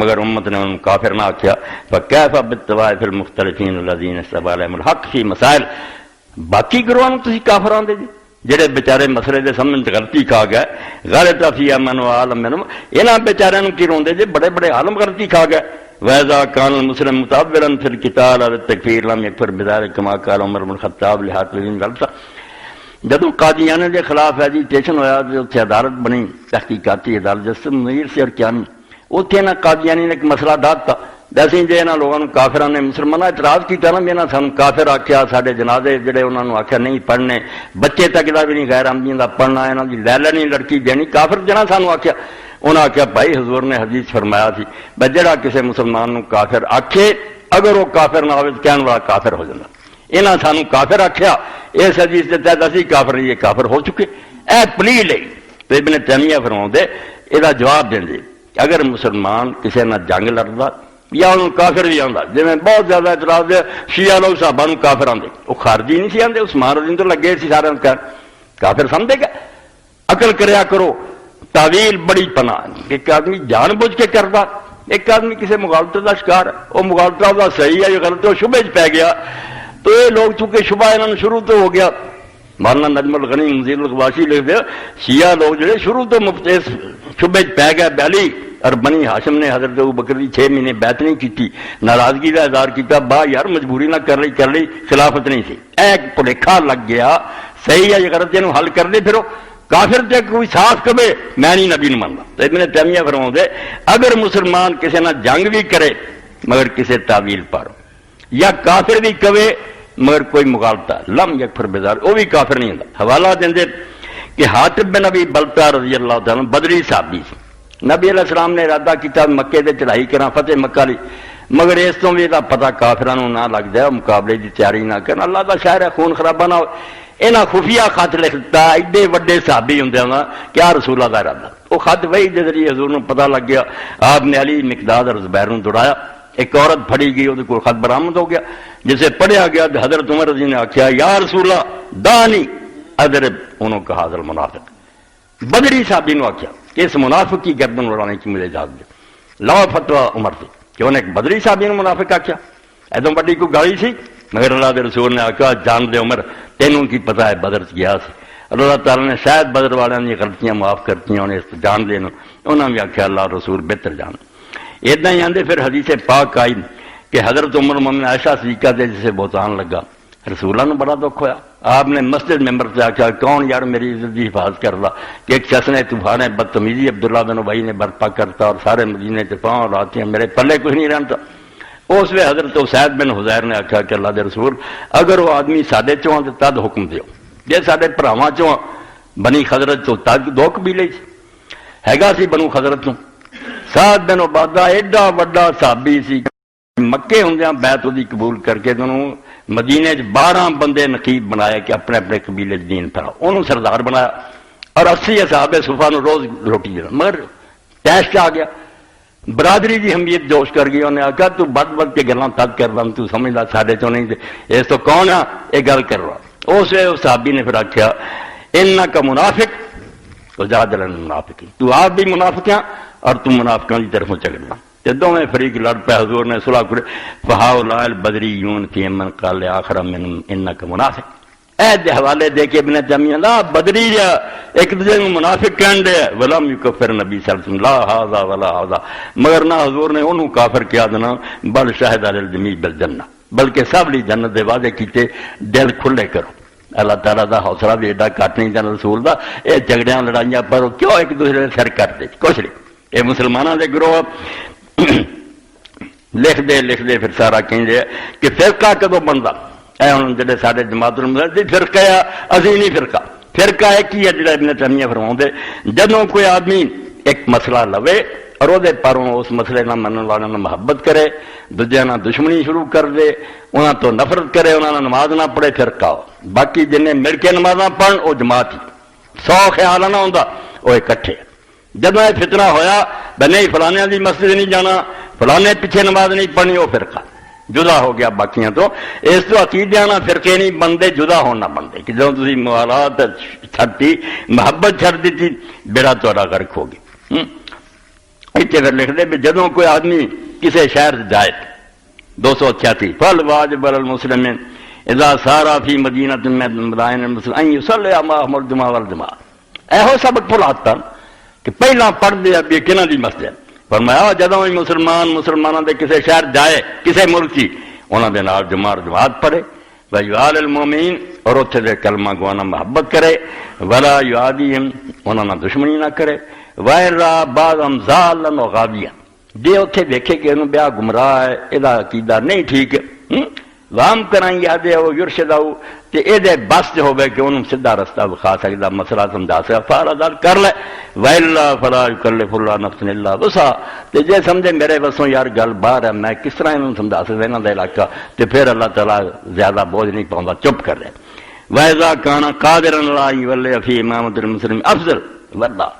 مگر امت نے انہوں کافر نہ آکھیا. فکیف بالطوائف المختلفین الذین استوى علیہم الحق فی مسائل. باقی گروہاں نوں تسی کافر آندے جی جڑے بیچارے مسئلے دے سمجھن تے غلطی کھا گئے غلط فی امن و عالم منهم انہاں بیچاریاں نوں کی روندے جی بڑے بڑے عالم غلطی کھا گئے. وَإِذَا كَانَ الْمُسْلِمُ مُتَأَوِّلًا فِي الْقِتَالِ وَالتَّكْفِيرِ لَمْ يَكْفُرْ بِذَلِكَ كَمَا قَالَ عمر بن الخطاب لِحَاتِبٍ غلطہ. جدو قادیانہ کے خلاف ایجیٹیشن ہوا تو اتنے عدالت بنی تحقیقاتی عدالت جس منیر سے اور کیا نہیں اتنے نہ قادیانی نے ایک مسئلہ ڈالتا ویسے جی یہاں لوگوں کافران نے مسلمانوں اعتراض کیا نا بھی یہاں سانو کافر آخیا سارے جنازے جڑے انہوں نے آخیا نہیں پڑھنے بچے تک کا بھی نہیں غیر آمدیوں کا پڑھنا یہاں کی لے لینی لڑکی دینی کافر جنا سانو آخیا. انہوں نے آخیا بھائی حضور نے حدیث فرمایا سی بھائی جڑا کسی مسلمان کافر آکھے اگر وہ کافر نہ ہوئے کہنے والا کافر ہو جاتا. انہاں سانو کافر آخیا اس حدیث کے تحت اسی کافر یہ کافر ہو چکے اے پلی لئی. تو ابن تیمیہ فرماؤں دے یہ جواب دیں دے اگر مسلمان کسی نہ جنگ لڑتا یا انہوں کافر بھی آتا جی میں بہت زیادہ اعتراض ہے شیعہ لوگ صحابہ نوں کافر آتے وہ خارجی نہیں سی آتے عثمان رضی تو لگے سی سارے کافر سمجھے گا. عقل کریا کرو تعویل بڑی پناہ ایک آدمی جان بوجھ کے کرتا ایک آدمی کسی مغالطے کا شکار ہے وہ مغالطہ وہ صحیح ہے یا غلط ہے وہ شبہ پی گیا تو یہ لوگ چونکہ شبہ انہوں نے شروع تو ہو گیا مولانا نجم الغنی مزید الغواشی لکھ دیا شیعہ لوگ جو شروع تو مفتیس شبے پہ گئے بیلی اور بنی ہاشم نے حضرت ابوبکر کی 6 مہینے بیعت نہیں کی، ناراضگی کا اظہار کیا، با یار مجبوری نہ کر لی خلافت نہیں سی، ایک پلیکھا لگ گیا صحیح ہے یہ غلط یہ حل کر دے پھر کافر تے کوئی صاف کبے میں نہیں نبی نو ماننا۔ تو ابن تیمیہ فرماؤں دے اگر مسلمان کسی نہ جنگ بھی کرے مگر کسی تعویل پارو یا کافر بھی کبے مگر کوئی مغالطہ لم یکفر بذار وہ بھی کافر نہیں ہوتا۔ حوالہ دیں دے کہ حاطب بن ابی بلتہ رضی اللہ تعالیٰ بدری صحابی سی، نبی علیہ السلام نے ارادہ کیا مکے دے چڑھائی کرا فتح مکہ لی مگر اس تو بھی پتا کافرانو نہ لگ جائے مقابلے کی تیاری نہ کرنا، اللہ کا شہر ہے خون خرابہ نہ ہو۔ انہاں خفیہ خط لکھتا ایڈے وڈے صحابی ہوں کیا رسول اللہ کا ارادہ، وہ خط وہی کے ذریعے حضور نو پتہ لگ گیا، آپ نے علی مقداد اور زبیر نو دوڑایا، ایک عورت پھڑی گئی وہ خط برآمد ہو گیا، جسے پڑھیا گیا تو حضرت عمر رضی نے آخیا یا رسول اللہ دانی ادرب انہوں کہا حاضر منافق، بدری صحابی نے آخیا کہ اس منافق کی گردن اڑانے کی مجھے اجازت دے، لاؤ فتویٰ عمر سے کہ انہیں ایک بدری صحابی نے منافق آخیا، ایدوں بڑی کوئی گالی سی، مگر اللہ کے رسول نے آخیا جان دے عمر تینوں کی پتہ ہے بدر گیا سی، اللہ تعالیٰ نے شاید بدر والوں کی غلطیاں معاف کرتی انہیں اس جان دے انہوں نے آخیا اللہ رسول بہتر جان۔ اتنا ہی آندے پھر حدیث پاک آئی کہ حضرت عمر مومن عائشہ صدیقہ دے جسے بہتان لگا، رسول اللہ نے بڑا دکھ ہوا، آپ نے مسجد ممبر سے آخیا کون یار میری عزت کی حفاظت کر رہا کہ ایک شخص نے طوفان بدتمیزی عبداللہ بن ابی نے برپا کرتا اور سارے مدینے سے پاؤں لاتے ہیں میرے پلے کچھ نہیں رہتا۔ اس وقت حضرت اسید بن حضیر نے آخیا کہ اللہ دے رسول اگر وہ آدمی ساڈے چوں تو تد حکم دیو، جے ساڈے بھراواں چوں بنی خزرج تو تد دو قبیلے ہیگا سی بنو خزرج تو سعد بن عبادہ ایڈا وڈا صحابی سی، مکے ہوندیاں بیعت دی قبول کر کے انہوں مدینے 12 بندے نقیب بنایا کہ اپنے اپنے قبیلے دین پھیلاؤ، انہوں سردار بنایا اور 80 اصحاب صفا نو روز روٹی دینا، مگر ٹیسٹ آ گیا برادری کی حمیت جوش کر گئی، انہیں آخیا تو بد کے گلاں تد کر رہا تو سمجھ لا ساڈے چوں نہیں تھے اس تو کون ہے یہ گل کر رہا۔ اس صحابی نے پھر آخیا انک منافق تو جادل المنافقین، تو آپ بھی منافق ہیں اور تم منافقوں کی طرفوں چکرنا، دونوں فریق لڑ پہ، حضور نے صلح کرے فہؤلاء البدریون فی من قال آخر منهم انک منافق، دے حوالے دے کے ابن تیمیہ لا بدری جا ایک دوسرے کو منافق کہن دے ولم یکفر نبی صلی اللہ علیہ وسلم لا ھذا ولا ھذا، مگر نہ حضور نے انہوں کافر کیا دینا بل شہد علی الجمیع بالجنہ، بلکہ سب لی جنت دے وعدے کیتے، دل کھلے کرو۔ اللہ تعالیٰ دا حوصلہ بھی ایڈا کٹ نہیں جانا رسول دا، اے جھگڑیاں لڑائیاں پر کیوں ایک دوسرے سر کر دے کچھ نہیں، اے مسلمانوں دے گروہ لکھ دے پھر سارا کہیں دے کہ فرقہ کدو بندا اے ہن جڑے ساڈے جماعت المسلمین فرقہ ہے اسی نہیں فرقہ ایک ہی ہے جڑا ابن تیمیہ فرماؤں دے جدوں کوئی آدمی ایک مسئلہ لوے اور وہ پروں اس مسئلے نہ منن والوں نہ محبت کرے، دوجے نہ دشمنی شروع کر دے، انہاں تو نفرت کرے، انہاں نہ نماز نہ پڑھے فرقہ ہو، باقی جن مل کے نمازاں پڑھن وہ جماعت ہی، 100 خیال نہ ہوندا وہ اکٹھے۔ جب یہ فتنہ ہویا بھائی نہیں فلانے دی مسجد نہیں جانا، فلانے پیچھے نماز نہیں پڑھنی، وہ فرقہ جدا ہو گیا باقیاں تو، اس تو عقیدے نہ فرقے نہیں بنتے، جدا ہونا بنتے کہ جب تسی موالات چھڈتی محبت چھڈ دیتی بیڑا تہاڈا غرق ہو گیا۔ اتنے پھر لکھ دے بھی جدوں کوئی آدمی کسی شہر جائے 286 فل واجب المسلمین اذا سارا فی مدینۃ من مدائن المسلمین ان یصلی معهم الجمعہ والجماعۃ، ایہو سبق بھلاتا کہ پہلا پڑھ دیا بھی کنہ دی مسجد، فرمایا جدوں مسلمانوں دے کسی شہر جائے کسی ملک کی انہوں دے نال جماعت پڑھے ویعال المومنین اور اتنے دے کلمہ گوانا محبت کرے ولا یعادیہم انہوں نے دشمنی نہ کرے وَإِنْ بَعْضَهُمْ ضَالًّا وَغَاوِيًا، جے اتنے دیکھے کہ انہوں بیا گمراہ ہے یہ عقیدہ نہیں ٹھیک ہے وام کرائیں یادے ہو یرشدہ ہو کہ یہ بس جو ہوئے کہ انہوں سدھا رستہ بخا سکتا مسئلہ سمجھا سکتا فارادار کر لے وَإِلَّا فَلَا يُكَلِّفُ اللَّهُ نَفْسًا إِلَّا وُسْعَهَا، جے سمجھے میرے بسوں یار گل باہر ہے میں کس طرح انہوں سمجھا سکتا انہوں دا علاقہ، تو پھر اللہ تعالیٰ زیادہ بوجھ نہیں پاؤں چپ کر لے۔ وَإِذَا كَانَ قَادِرًا عَلَىٰ أَن يُوَلِّيَ فِي إِمَامَةِ الْمُسْلِمِينَ أَفْضَلُ وَاللَّهُ،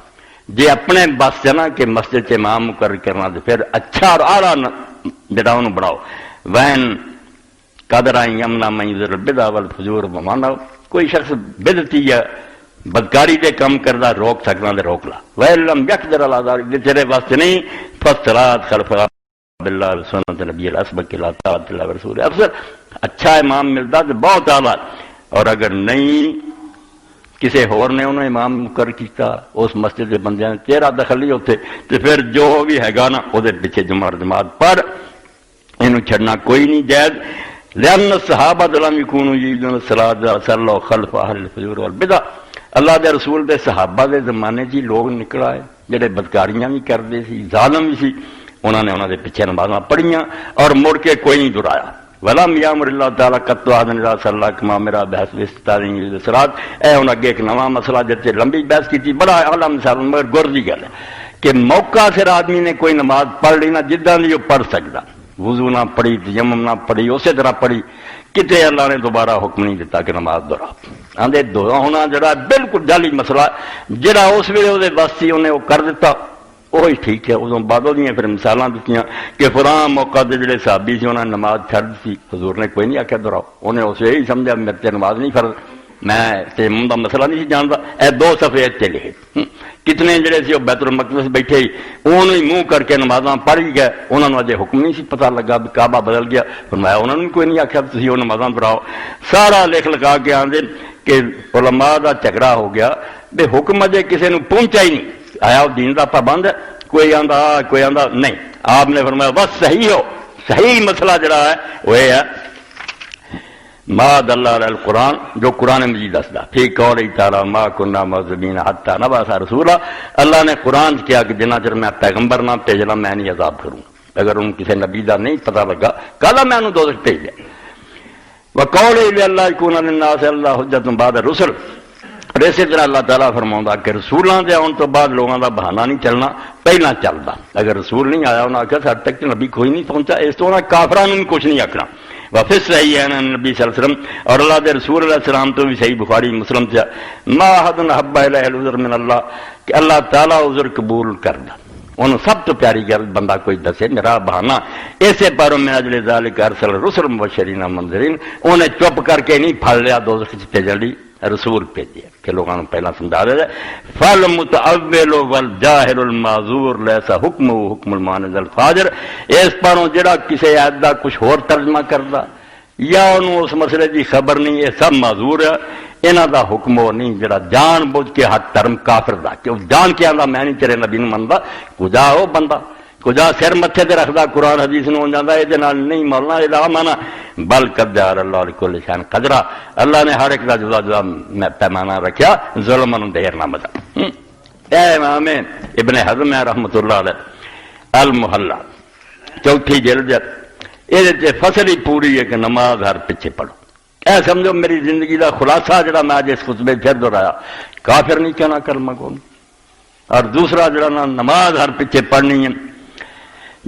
جے اپنے بس سے نا کہ مسجد سے امام مقرر کرنا تو پھر اچھا اور اعلیٰ جڑا انہوں بڑھاؤ۔ وین قدر یمنا من یذر البدع والفجور ومانا، کوئی شخص بدعتی یا بدکاری دے کم کردا روک سکنا دے روک لا، وَإِلَّمْ يَقْدِرْ عَلَىٰ ذَلِكَ جے تیرے واسطے نہیں فَالصَّلَاةُ خَلْفَ باللہ سنت نبی الاسبق لا طاعۃ اللہ ورسولہ، افضل اچھا امام ملتا تو بہت اعلیٰ، اور اگر نہیں کسی ہور نے انہوں امام مقرر کیتا اس مسجد کے بندیاں نے، تیرا دخل نہیں اتنے، تو پھر جو بھی ہے نا وہ پیچھے جماعت پر یہ چھڑنا کوئی نہیں جائز۔ لأن الصحابہ لم يكونوا يجيدون الصلاة صلوا خلف اہل الفجور والبدع، اللہ دے رسول دے صحابہ دے زمانے جی لوگ نکل آئے جڑے بدکاریاں بھی کرتے سی، ظالم بھی سی، انہوں نے انہوں دے پیچھے نمازاں پڑھیاں اور مڑ کے کوئی نہیں درایا۔ وَلَمْ يَأْمُرِ اللَّهُ تَعَالَىٰ قَطُّ أَحَدًا إِذَا صَلَّىٰ كَمَا أَمَرَ بِحَسْبِ اسْتِطَاعَتِهِ لِلصَّلَاةِ۔ اے انہوں اگے ایک نواں مسئلہ جتے لمبی بحث کی تھی، بڑا اعلیٰ مثال مگر گرزی گل ہے کہ موقع سر آدمی نے کوئی نماز پڑھ لی نا جداں دی وہ پڑھ سکتا، وضو نہ پڑھی، تیمم نہ پڑھی، اسی طرح پڑھی، کتے اللہ نے دوبارہ حکم نہیں دیتا کہ نماز دہرا۔ آندے دہرا ہونا جڑا بالکل جعلی مسئلہ جڑا اس ویلے وہ بس سی انہیں وہ کر دیتا، وہی ٹھیک ہے۔ ادو بعد پھر مثالاں دیتیاں کہ فلاں موقع دے جڑے صحابی سی انہوں نے نماز چھڈ سی، حضور نے کوئی نہیں آخیا دہراؤ، انہیں اسے یہی سمجھا میرے تے نماز نہیں فرض، میں تیمم دا مسئلہ نہیں سی جانتا۔ اے دو صفحے تے لکھے، کتنے جڑے سی وہ بیت المقدس بیٹھے ہی انہوں ہی منہ کر کے نمازاں پڑھ ہی گئے، انہوں نے اجے حکم نہیں سی پتہ لگا بھی کعبہ بدل گیا، فرمایا انہوں نے کوئی نہیں آخیا تسی وہ نمازاں دہراؤ۔ سارا لکھ لگا کے آندے کہ علماء دا جھگڑا ہو گیا بے حکم اجے کسی نے پہنچا ہی نہیں، آیا وہ دین دا پابند ہے، کوئی آندا کوئی آندا نہیں۔ آپ نے فرمایا بس صحیح ہو، صحیح مسئلہ جڑا ہے وہ یہ ہے ما دل علی القرآن، جو قرآن مجید دسدا فی قول تعالی ما کنا معذبین حتی نبعث رسولا، اللہ نے قرآن کیا کہ جنہ چر میں پیغمبر نہ بھیجنا میں نہیں عذاب کروں، اگر ان کسی نبی دا نہیں پتہ لگا کالا میں انہوں دوزخ بھیج دیا۔ وقول اللہ یکون للناس اللہ حجۃ بعد الرسل، اور اسی طرح اللہ تعالیٰ فرماؤں کہ رسولاں دے آن تو بعد لوگوں دا بہانہ نہیں چلنا، پہلا چلتا۔ اگر رسول نہیں آیا انہوں نے آخیا ساتھ تک نبی کوئی نہیں پہنچا، اس تو انہیں کافران بھی کچھ نہیں آکھنا۔ وفس صحیح ہے نبی صلی اللہ علیہ وسلم، اور اللہ دے رسول علیہ السلام تو بھی صحیح بخاری مسلم سے ما احد احب الیہ العذر من اللہ، کہ اللہ تعالیٰ عذر قبول کردا، انہوں سب تو پیاری گل بندہ کوئی دسے میرا بہانہ، ایسے پاروں میں اجل ذالک ارسل الرسل مبشرین منذرین، انہیں چپ کر کے نہیں پھڑ لیا دوزخ چ جلدی رسول بھیجے کہ لوگوں نے پہلا سمجھا دے فالمتأول والجاہل المعذور لیس حکم حکم المعاند الفاجر، اس پاروں جڑا کسی آیت دا کچھ اور ترجمہ کردا یا انہوں اس مسئلے دی خبر نہیں، یہ سب معذور ہے، انہاں دا حکم وہ نہیں جڑا جان بوجھ کے حد ترم کافر دا کہ جان کے آندا میں نہیں تیرے نبی نوں مندا، کجا ہو بندہ کجا سر متھے تے رکھدا قرآن حدیث نوں جاندا اے نال نہیں مولانا الا مانا بل قدر اللہ لکل شان قدرا، اللہ نے ہر ایک دا جدا جدا پیمانہ رکھیا، ظلم نوں دیر نہ مزا۔ اے امام ابن حزم رحمۃ اللہ علیہ المحلہ چوتھی جلد یہ فصل ہی پوری ہے کہ نماز ہر پیچھے پڑھو۔ اے سمجھو میری زندگی دا خلاصہ جڑا میں آج اس خطبے پھر دہرایا، کافر نہیں کہنا کلمہ کو، اور دوسرا جڑا نا نماز ہر پیچھے پڑھنی ہے،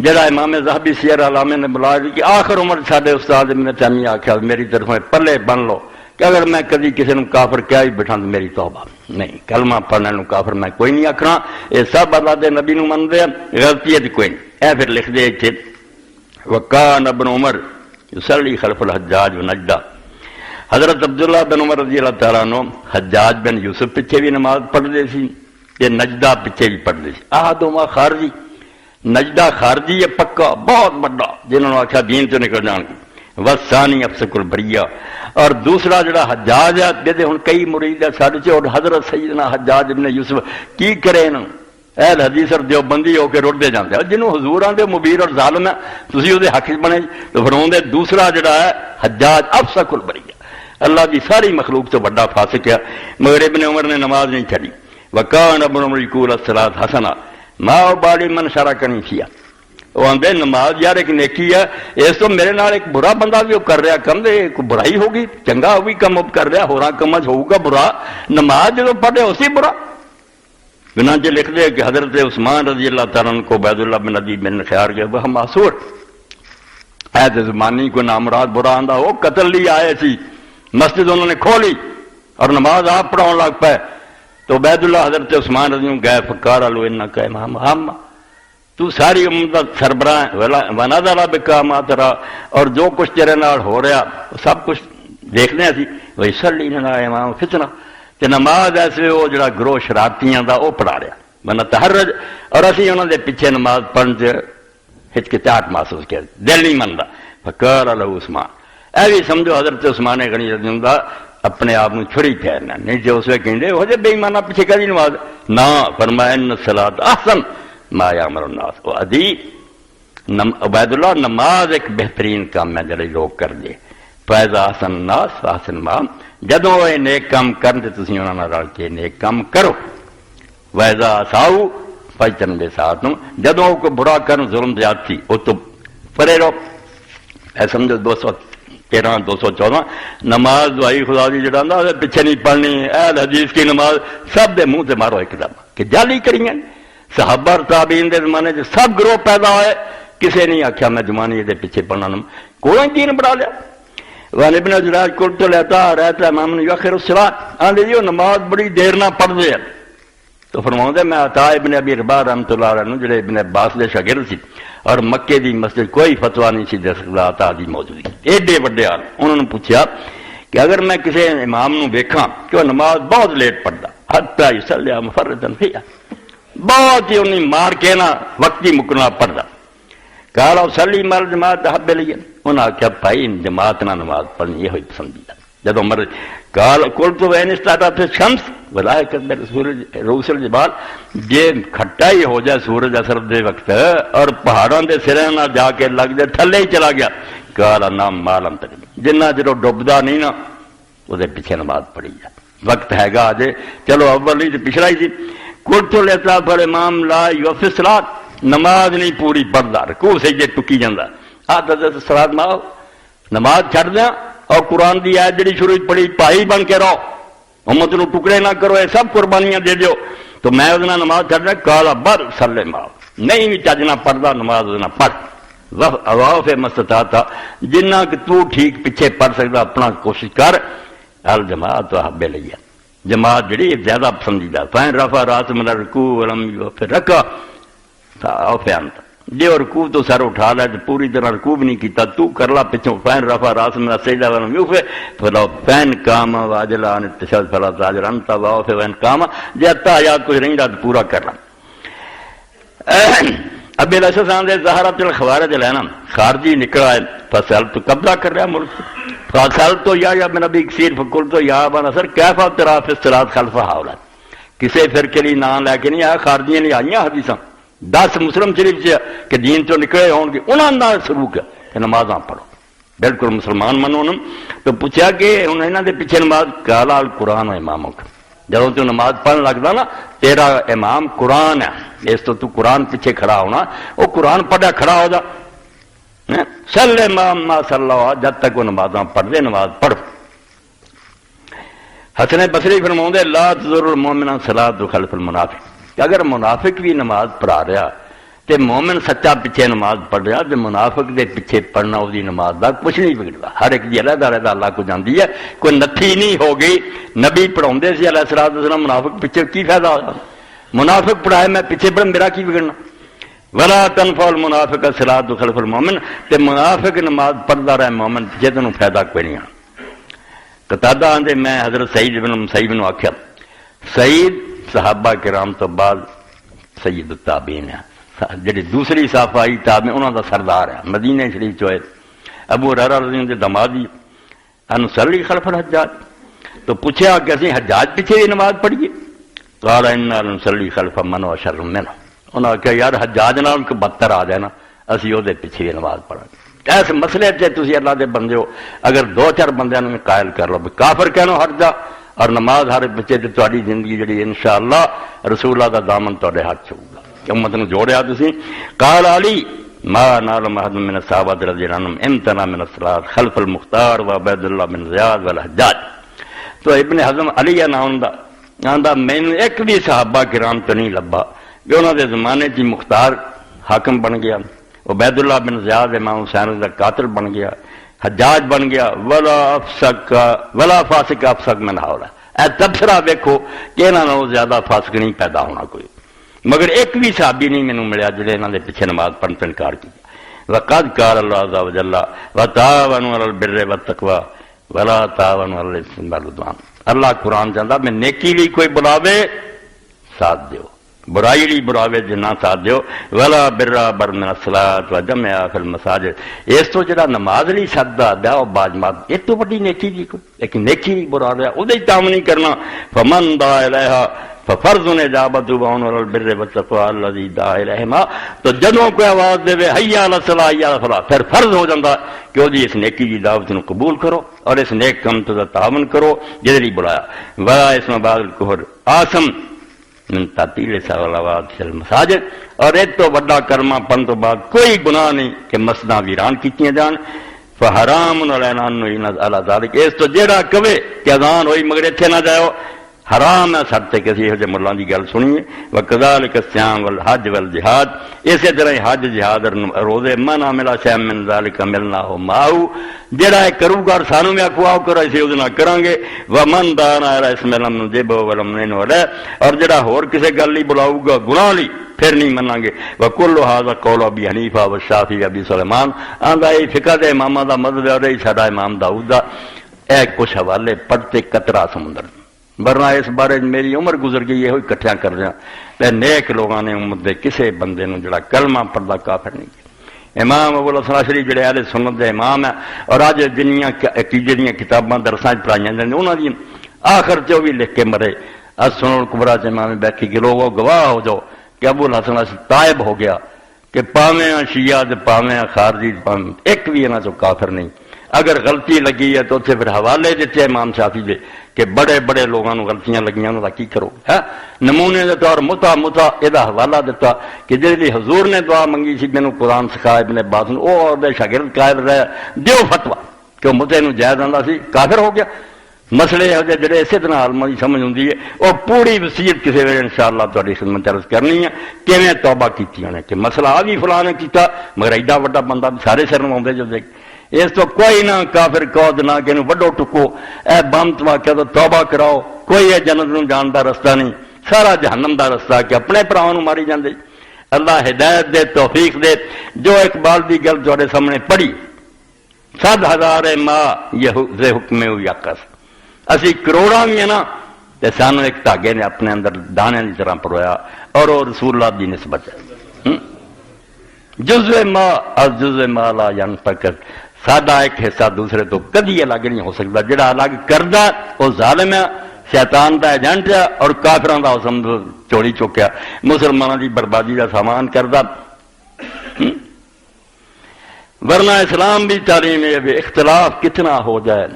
جڑا امام ذہبی سیر علامہ نے بلا دی کہ آخر عمر ساڈے استاد ابن تیمیہ آخیا میری طرفوں پلے بن لو کہ اگر میں کدی کسی نے کافر کیا ہی بٹھا تو میری توبہ نہیں، کلمہ پڑھنے نو کافر میں کوئی نہیں آکھنا، یہ سب اللہ دے نبی نو مندے ہیں، غلطی ہے کوئی نہیں۔ اے پھر لکھ دے اتنے وکان ابن عمر یصلی خلف الحجاج و نجدہ، حضرت عبداللہ بن عمر رضی اللہ تعالیٰ عنہ حجاج بن یوسف پیچھے بھی نماز پڑھ دے سی، یہ نجدہ پیچھے بھی پڑھ دے سی، احدہما خارجی، نجدہ خارجی ہے پکا بہت بڑا جنہوں نے آخیا دین تو نکل جان کی، وثانی افسق البریہ، اور دوسرا جڑا حجاج ہے دے ہن کئی مرید ہے ساڈے چ، اور حضرت سیدنا حجاج ابن یوسف کی کرے نا اہل حدیث اور دیوبندی ہو کے رڑتے جاتے ہیں، جنہوں حضور آندے مبیر اور ظالم ہے تسی وہ حق بنے تو فرماؤندے دوسرا جڑا ہے حجاج افسق البریہ، اللہ دی ساری مخلوق تو بڑا فاسق ہے، مگر ابن عمر نے نماز نہیں چھڑی۔ وکان ابن عمر یقول الصلاۃ حسنہ ما بالی من شرکنی فیہا، وہ آندے نماز یار ایک نیکی ہے، اس تو میرے نال ایک برا بندہ بھی وہ کر رہا کم دے کوئی برائی ہوگی، چنگا ہوگی کم اب کر رہا ہورا کم ہوگا برا، نماز جدو پڑھے اسی برا۔ چنانچہ لکھ دے کہ حضرت عثمان رضی اللہ تعالیٰ عنہ کو عبید اللہ بن ابی بن خیار گئے وہ معصور ایت زمانی کو نامراد برا آندہ وہ قتل لی آئے سی، مسجد انہوں نے کھولی اور نماز آپ پڑھاؤں لگ پائے تو عبید اللہ حضرت عثمان رضی اللہ گئے فقار لو انکا امام ہم تو ساری امت سربراہ ونادر بکا ما ترا، اور جو کچھ تیرے نال ہو رہا سب کچھ دیکھنے سی، وہی سلی نہ امام فتنہ کہ نماز ایسے وہ جڑا گروہ شرارتیاں دا وہ پڑھا رہا ورنہ تحرج، اور اسی انہوں دے پیچھے نماز پڑھن سے ہچکچاہٹ محسوس کیا، دل نہیں منتا۔ فقار لو عثمان، اے بھی سمجھو حضرت عثمان غنی رضی اللہ اپنے آپ کو چھڑی پھیرنا نہیں جو اس وقت کہیں وہ جب بے ایمانہ پیچھے کری نماز نہ فرمایا ان الصلاۃ احسن ما یامر الناس و ادی عبید اللہ نماز ایک بہترین کام ہے جڑے لوگ کر دے فیضا احسن الناس احسن ما جدوں یہ نیک کام کرن تے تسی انہاں نال رل کے نیک کام کرو ویزا ساؤ فجتن بے ساتھ جدوں کو برا کرن ظلم زیادتی وہ تو پرے رہو اے سمجھو 213 214 نماز دعائی خدا دی جڑا نا پیچھے نہیں پڑھنی اہل حدیث کی نماز سب دے منہ تے مارو ایک دم کہ جعلی کریں صحابہ اور تابعین دے زمانے سے سب گروہ پیدا ہوئے کسی نہیں آخیا میں زمانے دے پیچھے پڑھنا کوئی دین بڑھا لیا وان ابن جراج کل تو لیتا رہتا امام یؤخر الصلاۃ آندے جی نماز بڑی دیر نہ پڑھ دے تو فرماؤں دے میں عطا ابن ابی رباح رحمۃ اللہ علیہ جڑے ابن عباس دے شاگرد سی اور مکے دی مسجد کوئی فتویٰ نہیں سی دے سکتا عطا دی موجودی ایڈے وڈے حال انہوں نے پوچھا کہ اگر میں کسی امام نو ویکھاں کہ وہ نماز بہت لیٹ پڑھدا حتی یصلی مفردا فیہا بہت ہی انہیں مار کے نا وقتی مکنا پڑھدا قال صلی مال جماعت حب لی انہوں نے آخیا بھائی جماعت نہ نماز پڑھنی یہ ہوئی پسندیدہ جدو مر قال قلت وین استعطت الشمس ولائکت بالسورج رؤوس الجبال یہ کھٹا ہی ہو جائے سورج اثر دے وقت اور پہاڑوں دے سرے نہ جا کے لگ جائے تھلے ہی چلا گیا قال نام مالم تک جنہ چرو ڈبدا نہیں نا وہ پیچھے نماز پڑھی جائے وقت ہے گا آجے چلو اول ہی پچھڑا ہی سی قلت لیتا پر امام لا یوفی الصلاۃ نماز نہیں پوری پڑھدا رکوع سجدے ٹکی جاندا حضرت صلاۃ ماؤ نماز چھڑ دیا اور قرآن دی آیت جڑی شروع پڑھی پائی بن کے رہو امت نو ٹکڑے نہ کرو یہ سب قربانیاں دے دیو تو میں ادنا نماز چھڑ دیا کالا بر صلی ماؤ نہیں بھی چج نہ پڑھدا نماز ادنا پڑھ اواف مستطاعت جنہ کہ تو ٹھیک پیچھے پڑھ سکتا اپنا کوشش کر الجماعت حب لی جماعت جڑی زیادہ پسندیدہ فین رفع راس من الرکوع ولم پھر رکا انت جی رکوع تو سر اٹھا لے تو پوری طرح رکوع بھی نہیں کیتا تو کر لا پچھوں فین رفع راس من السجدہ ولم یوفی فلو فین قام واجل عن التشہد فلا تاجر انت واف وین قام جتا یا کچھ نہیں رہا پورا کرنا ابی الاسد آندے ظہرت الخوارج لینا خارجی نکلا ہے فصل تو قبضہ کر رہا ملک فصل تو یا بن ابی کثیر فقل تو یا ابا نصر کیفا ترا فی الصلاۃ خلف ہؤلاء کسی فرقے لیے نام لے کے نہیں آیا خارجیاں نہیں آئیاں حدیثاں 10 مسلم شریف سے کہ دین تو نکلے ہون گے انہوں نے شروع کیا کہ نمازاں پڑھو بالکل مسلمان منو تو پوچھا کہ انہوں نے پیچھے نماز کالا القرآن و اماموں کا جب تو نماز پڑھنے لگتا نا تیرا امام قرآن ہے اس تو قرآن پیچھے کھڑا ہونا وہ قرآن پڑھا کھڑا ہو جا صلی امام ما صلی اللہ جب تک وہ نمازاں پڑھ دے نماز پڑھ حسن بصری فرماؤں دے لا تضر المومن صلاۃ خلف المنافق کہ اگر منافق بھی نماز پڑھا رہا تے مومن سچا پیچھے نماز پڑھ رہا تے منافق دے پیچھے پڑھنا اس دی نماز دا کچھ نہیں بگڑتا ہر ایک دی علیحدہ علیحدہ اللہ کو جانتی ہے کوئی نتھی نہیں ہو گئی نبی پڑھاؤندے سی علیہ الصلوۃ والسلام منافق پیچھے کی فائدہ ہو منافق پڑھائے میں پیچھے پڑھ میرا کی بگڑنا ولا تنفع المنافق الصلاۃ خلف المؤمن تے منافق نماز پڑھدا رہے مومن پیچھے تینوں فائدہ کوئی نہیں قتادہ آندے میں حضرت سعید بن مسیب نے آخیا سعید صحابہ کرام تو بعد سید التابعین ہے جڑی دوسری صحابائی تابعین انہوں دا سردار ہے مدینہ شریف چوئے ابو ہریرہ رضی اللہ عنہ دمادی انصلی خلف الحجاج تو پوچھا کہ اسی حجاج پیچھے یہ نماز پڑھیے قال انا نصلی خلف من وشر منه انہوں نے کہا یار حجاج نال کو بدتر آ جائے نا اسی وہ پیچھے یہ نماز پڑھا ایس مسئلے سے تسی اللہ دے بندے ہو اگر 2-4 بندیاں نے قائل کر لو کافر کہنو ہٹ جا اور نماز ہر بچے تے تہاڈی زندگی جڑی انشاءاللہ رسول اللہ دا دامن تہاڈے ہاتھ ہوگا امت نو جوڑیا تسی قال علی ما نعلم احد من الصحابہ رضی اللہ عنہم امتنع من الصلاۃ خلف المختار وعبید اللہ بن زیاد والحجاج تو ابن حزم علی نام دا آندا میں ایک بھی صحابہ کرام تو نہیں لبا کہ انہوں دے زمانے چ مختار حاکم بن گیا عبید اللہ بن زیاد امام حسین دا قاتل بن گیا حجاج بن گیا ولا فاسق افسق من ہؤلاء اے تبصرہ ویکھو کہ انہاں نالوں زیادہ فاسق نہیں پیدا ہونا کوئی مگر ایک بھی صحابی نہیں مینوں ملیا جڑے انہاں دے پیچھے نماز پڑھن تے انکار کیتا وقد قال اللہ عز وجل وتعاونوا علی البر والتقوى ولا تعاونوا علی الاثم والعدوان اللہ قرآن چاہتا میں نیکی بھی کوئی بلاوے ساتھ دیو برائی دی براوے جنا ساتھ دیو ولا برا برن الصلاۃ و جمع فی المساجد. اس تو جڑا نماز نہیں چھڈدا دا او باجمات اس تو بڑی نیکی دی کوئی لیکن نیکی نہیں برا رہا اودے کام نہیں کرنا. فمن دعا الیہا ففرض اجابت بعون البر والتقوى الذي دعا الیہما. تو جدوں کوئی آواز دے حی علی الصلاۃ حی علی الفلاح پھر فرض ہو جاندا کہ وہ اس نیکی کی دعوت کو قبول کرو اور اس نیک کام تو تعاون کرو جدے نہیں بلایا. ولا اسم بعد الکفر آثم من تعطیل صلوات فی المساجد. اور ایک تو بڑا کلمہ پڑھن تو بعد کوئی گناہ نہیں کہ مسجداں ویران کیتیاں جان. فحرام علینا علی ذلک. اس تو جیڑا کہے کہ اذان ہوئی مگر اتنے نہ جاؤ حرام ہے سر تے کسی یہ ملاں دی گل سنیے. وکذالک الصیام والحج والجہاد. اسی طرح حج جہاد اور روزے من عمل شیئا من ذلک عملناہ معہ. جڑا ہے کرو گا سانو میں اکواؤ کرو اسی اس نہ کریں گے. ومن دعا الی اسم لم نجبہ ولم ننہ علیہ. اور جڑا ہور کسی گل نہیں بلاؤ گا گناہ لی پھر نہیں منیں گے. وکل ھذا قول ابی حنیفہ والشافعی ابی سلیمان. آندا یہ فقہ دے اماماں دا مذہب ہے اور یہ ساڈا امام داؤد دا. اے کچھ حوالے پڑھتے قطرہ سمندر ورنہ اس بارے میری عمر گزر گئی یہ اکٹھیاں کر رہا. تے نیک لوگوں نے امت دے کسے بندے نو جڑا کلمہ پڑھدا کافر نہیں کیا. امام ابو الحسن اشعری جڑے اہل سنت دے امام ہیں اور اج جنیاں عقیدے دیاں کتاباں درساں پڑھائیاں جاندے انہاں دی آخر چ بھی لکھ کے مرے السنن الکبریٰ چ امام بیکی کہ لوگوں گواہ ہو جاؤ کہ ابو الحسن اشعری طائب ہو گیا کہ پاویں شیعہ تے پاویں خارجی ایک بھی انہاں چ کافر نہیں. اگر غلطی لگی ہے تو اتنے پھر حوالے دیتے امام شافعی دے کہ بڑے بڑے لوگوں غلطیاں لگیاں انہوں کا کی کرو. نمونے دے طور متا یہ حوالہ دیتا کہ جی حضور نے دعا منگی سی مینوں قرآن سکھا ابن عباس وہ شاگرد قائل رہا دیو فتوا کہ وہ متے نو جائز آتا سی کافر ہو گیا. مسئلے یہ جڑے اسی طرح عالماں دی سمجھ ہوندی ہے وہ پوری وصیت کسی ویلے انشاءاللہ تہاڈی خدمت عرض کرنی ہے کیویں توبہ کیتیاں نے کہ مسئلہ آ بھی فلاں نے کیتا مگر ایڈا وڈا بندہ سارے سر آتے جو دیکھ اس تو کوئی نہ کافر قود نہ کہ وڈو ٹکو اے بم تماکے تو توبہ کراؤ. کوئی ہے جنت نو جان دا رستہ نہیں سارا جہنم دا رستہ کہ اپنے بھراواں نو ماری جاندے. اللہ ہدایت دے توفیق دے. جو اقبال دی گل تواڈے سامنے پڑھی 100,000 ماں یہ حکم یقص اسی کروڑاں بھی ہیں نا تے سانو ایک دھاگے نے اپنے اندر دانے کی طرح پرویا اور وہ رسول اللہ دی نسبت ہے. جزء ما از جزء ما لا ینفکک. ساڈا ایک حصہ دوسرے تو کدی الگ نہیں ہو سکتا. جڑا الگ کردا وہ ظالم ہے شیطان دا ایجنٹ ہے اور کافراں دا حسن چوری چکیا مسلمانوں دی بربادی دا سامان کردا. ورنہ اسلام بھی تعلیم ہے اختلاف کتنا ہو جائے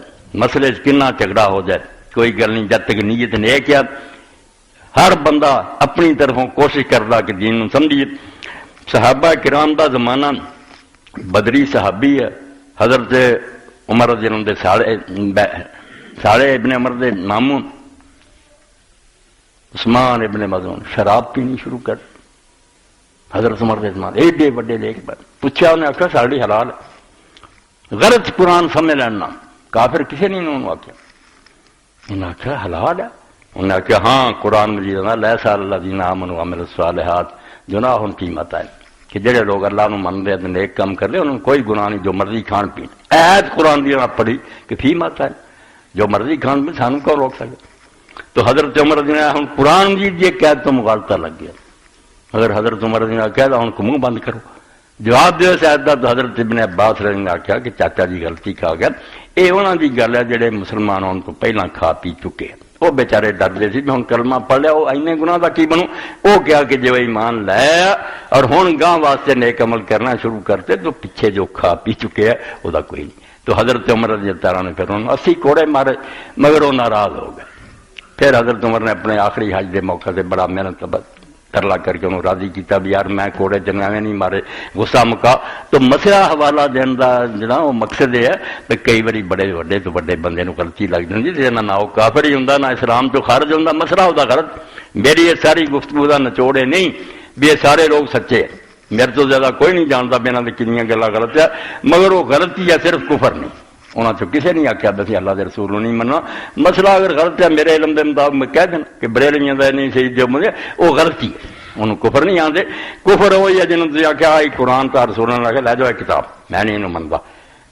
مسئلے کتنا جھگڑا ہو جائے کوئی گل نہیں جب تک نیت نیک ہے ہر بندہ اپنی طرفوں کوشش کردا کہ دین نو سمجھیے. صحابہ کرام دا زمانہ بدری صحابی ہے حضرت عمر رضی اللہ عنہ دے ساڑے ابن عمر دے ماموں عثمان ابن مظعون شراب پینی شروع کر. حضرت عمر دے زمان ایڈے وڈے لے کے پوچھا انہیں آخیا ساڑی حلال ہے غلط قرآن سمجھ لینا کافر کسی نہیں انہوں آخیا. انہیں آخیا حلال ہے انہیں آخیا ہاں قرآن مجید لیسا الذین آمنوا وعملوا الصالحات جناح فیما آتا ہے کہ جڑے لوگ اللہ نو من دے نیک کام کر لے انہوں کوئی گناہ نہیں جو مرضی کھان پین. ایت قرآن دی پڑھی کہ فیما آتا ہے جو مرضی کھان پین سانو کو روک سکے. تو حضرت عمر نے ہن قرآن دی یہ قید تو مغالطہ لگ گیا. اگر حضرت عمر نے کہا ہن کو منہ بند کرو جواب دیو شاید تو حضرت ابن عباس نے آخیا کہ چاچا جی غلطی کھا گیا. یہ انہوں کی گل ہے جڑے مسلمان ان کو پہلے کھا پی چکے وہ بیچارے ڈرتے سی بھی ہوں کلمہ پڑھ لیا وہ اینے گناہ کا کی بنوں. وہ کیا کہ جو ایمان لایا اور ہوں گاہ واسطے نیک عمل کرنا شروع کرتے تو پیچھے جو کھا پی چکے ہے وہ کوئی نہیں. تو حضرت عمر رضی اللہ عنہ نے پھر انہوں 80 کوڑے مارے مگر وہ ناراض ہو گئے. پھر حضرت عمر نے اپنے آخری حج کے موقع سے بڑا محنت ترلا کر کے انہوں راضی کیا بھی یار میں کوڑے جنگاویں نہیں مارے غصہ مکا. تو مسئلہ حوالہ دین کا جڑا وہ مقصد یہ ہے کہ کئی باری بڑے وڈے تو وڈے بندے نو غلطی لگ جاتی جہاں نہ وہ کافر ہی ہوں نہ اسلام تو خارج ہوں مسئلہ ہوتا غلط. میری یہ ساری گفتگو کا نچوڑے نہیں بھی یہ سارے لوگ سچے ہیں میرے تو زیادہ کوئی نہیں جانتا بھی یہاں کی کنیاں گلاں غلط ہے مگر وہ غلطی ہے صرف کفر نہیں. انہوں نے کسی نہیں آخیا بس اللہ کے رسول نہیں مننا. مسئلہ اگر غلط ہے میرے علم کے مطابق میں کہہ دینا کہ بریلویاں کا نہیں صحیح جو مجھے وہ غلطی ہے انہوں کفر نہیں آتے. کفر وہی ہے جنہوں نے آخیا قرآن کا رسول نے آخیا لے جاؤ کتاب میں نہیں انہوں منتا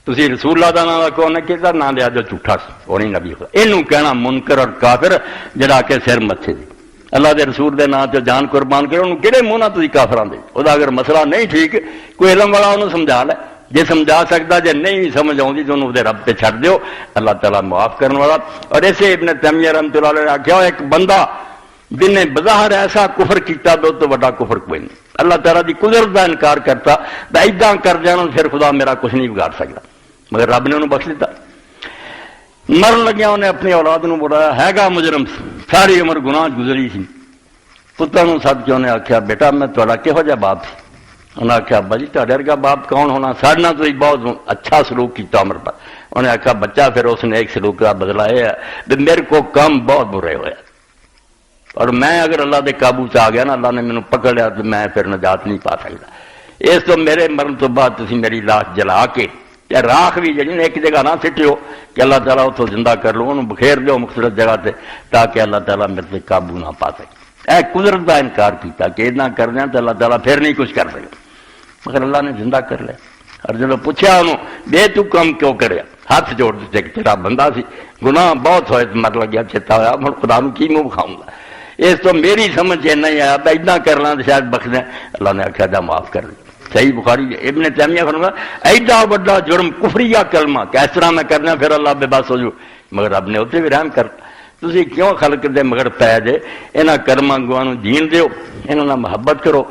تھی رسول اللہ کا نام رکھو انہیں کہتا نہ لیا جو جھوٹا سی وہ نہیں نبی خدا. یہ کہنا منکر اور کافر جڑا کے سر متھے دی اللہ دے رسول دے نام تے جان قربان کرو، انہوں کہڑے منہ نہ تسی کافراں دے، وہ اگر مسئلہ نہیں ٹھیک کوئی علم والا انہوں سمجھا لے، جے سمجھا سکتا جے نہیں سمجھ آؤں تو انہوں دے رب پہ چھڑ دیو، اللہ تعالیٰ معاف کرنے والا۔ اور ایسے ابن تیمیہ رحمۃ اللہ علیہ نے آخیا ایک بندہ جن نے بظاہر ایسا کفر کیتا تو بڑا کفر کوئی نہیں، اللہ تعالیٰ دی قدرت کا انکار کرتا تو ایداں کر جانا پھر خدا میرا کچھ نہیں بگاڑ سکتا، مگر رب نے انہوں بخش دیتا۔ مرن لگیا انہیں اپنی اولاد نو بلایا، ہے گا مجرم ساری عمر گناہ گزری سی، پتر نو سد کے انہیں آخیا بیٹا میں تھوڑا کہہو جہا باپ سی؟ انہیں آخیا ابا جی تھوڑے ورگا باپ کون ہونا، سارے نال تسی بہت اچھا سلوک کیتا عمر پر۔ انہیں آخیا بچہ پھر اس نے ایک سلوک کا بدلا یہ ہے کہ میرے کو کام بہت برے ہوئے اور میں اگر اللہ دے قابو چ آ گیا نا، اللہ نے مینوں پکڑ لیا تو میں پھر نجات نہیں پا سکتا، اس تو میرے مرن تو بعد تسی میری لاش جلا کے یا راکھ بھی جڑی ایک جگہ نہ سٹیو کہ اللہ تعالیٰ اتوں زندہ کر لو، انہوں بخیر دیو مختلف جگہ تے تاکہ اللہ تعالیٰ میرے سے قابو نہ پا سکے۔ اے قدرت کا انکار کیتا کہ اتنا کر دیں تو اللہ تعالیٰ پھر نہیں کچھ کر سکے، مگر اللہ نے زندہ کر لیا۔ اور جب پوچھا انہوں بے تو کم کیوں کریا، ہاتھ جوڑ دیتے کہ تیرا بندہ سی، گناہ بہت ہوئے مر لگیا چیتا ہوا، ہوں خدا نو کی منہ بکھاؤں گا، اس تو میری سمجھ نہیں آیا تو اتنا کر لاں تو شاید بخش دیں۔ اللہ نے آخیا جا معاف کر دیا۔ صحیح بخاری ابن تیمیہ فرمایا ایڈا بڑا جرم کفریہ کلمہ کہ اس طرح میں کرنا پھر اللہ بے بس ہو جو، مگر رب نے اتنے بھی رحم کر تسی کیوں خلق دے مگر پے جے، انہاں کرماں گواں نو جین دیو، انہاں نال محبت کرو۔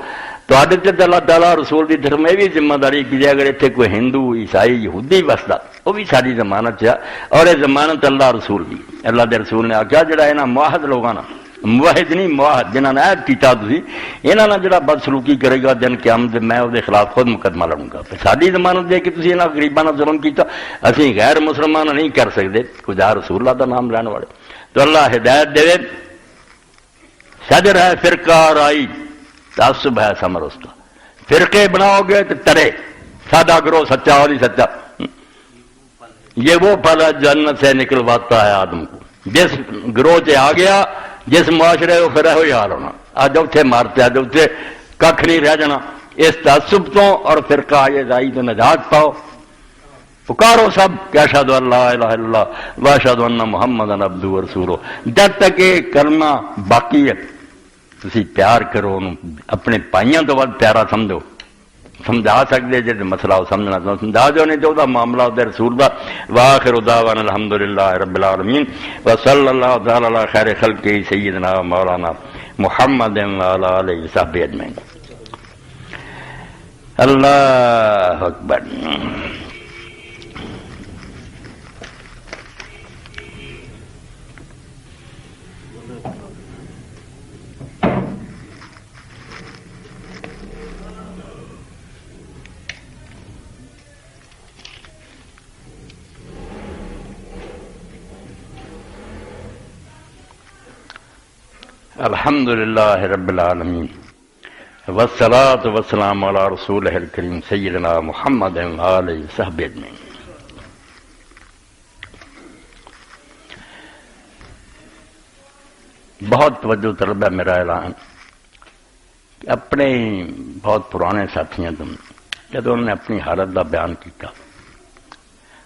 تواڈے تے اللہ تعالیٰ رسول دی طرف میں بھی ذمہ داری کی اگر اتنے کوئی ہندو عیسائی یہودی وسدا وہ بھی ساری ضمانت ہے، اور یہ ضمانت اللہ رسول دی، اللہ دے رسول نے آخیا جڑا انہاں معاہد لوگاں نال موحد نہیں معاہد جنہوں نے عہد کیتا تھی یہاں نے جڑا بدسلوکی کرے گا دن قیامت میں وہ خلاف خود مقدمہ لڑوں گا۔ ساری ضمانت دے کہ تھی یہاں غریباں نال ظلم کیتا، اسی غیر مسلمان نہیں کر سکتے، گزار رسول اللہ کا نام لین والے۔ تو اللہ ہدایت دے، صدر ہے فرقہ رائی، تعصب ہے ثمر اس کا، فرقے بناؤ گے تو ترے، سادہ گروہ سچا اور ہی سچا، یہ وہ پھل ہے جنت سے نکلواتا ہے آدم کو، جس گروہ سے آ گیا جس معاشرے کو پھر یہ حال ہونا، آج اتنے مارتے آج اتنے کھ نہیں رہ جانا۔ اس تعصب تو اور فرقہ یہ رائی تو نجات پاؤ، پکارو سب کہ اشہد ان لا الہ الا اللہ واشہد ان محمد عبدہ ورسولہ، جب تک یہ کلمہ باقی ہے تسی پیار کرو، انہوں اپنے پائیاں تو بعد پیارا سمجھو، سمجھا سکتے جی مسئلہ سمجھنا تو سمجھا دو، نہیں تو دا معاملہ دے رسول دا۔ وآخر دعوانا الحمدللہ رب العالمین وصلی اللہ تعالی علی خیر خلقہ سیدنا مولانا محمد وعلی آلہ وصحبہ اجمعین۔ اللہ اکبر۔ الحمدللہ رب العالمین والصلاة والسلام علی رسولہ الکریم سیدنا محمد وآلہ وصحبہ اجمعین۔ بہت توجہ طلب ہے میرا اعلان کہ اپنے بہت پرانے ساتھیاں تم جب انہوں نے اپنی حالت کا بیان کیا،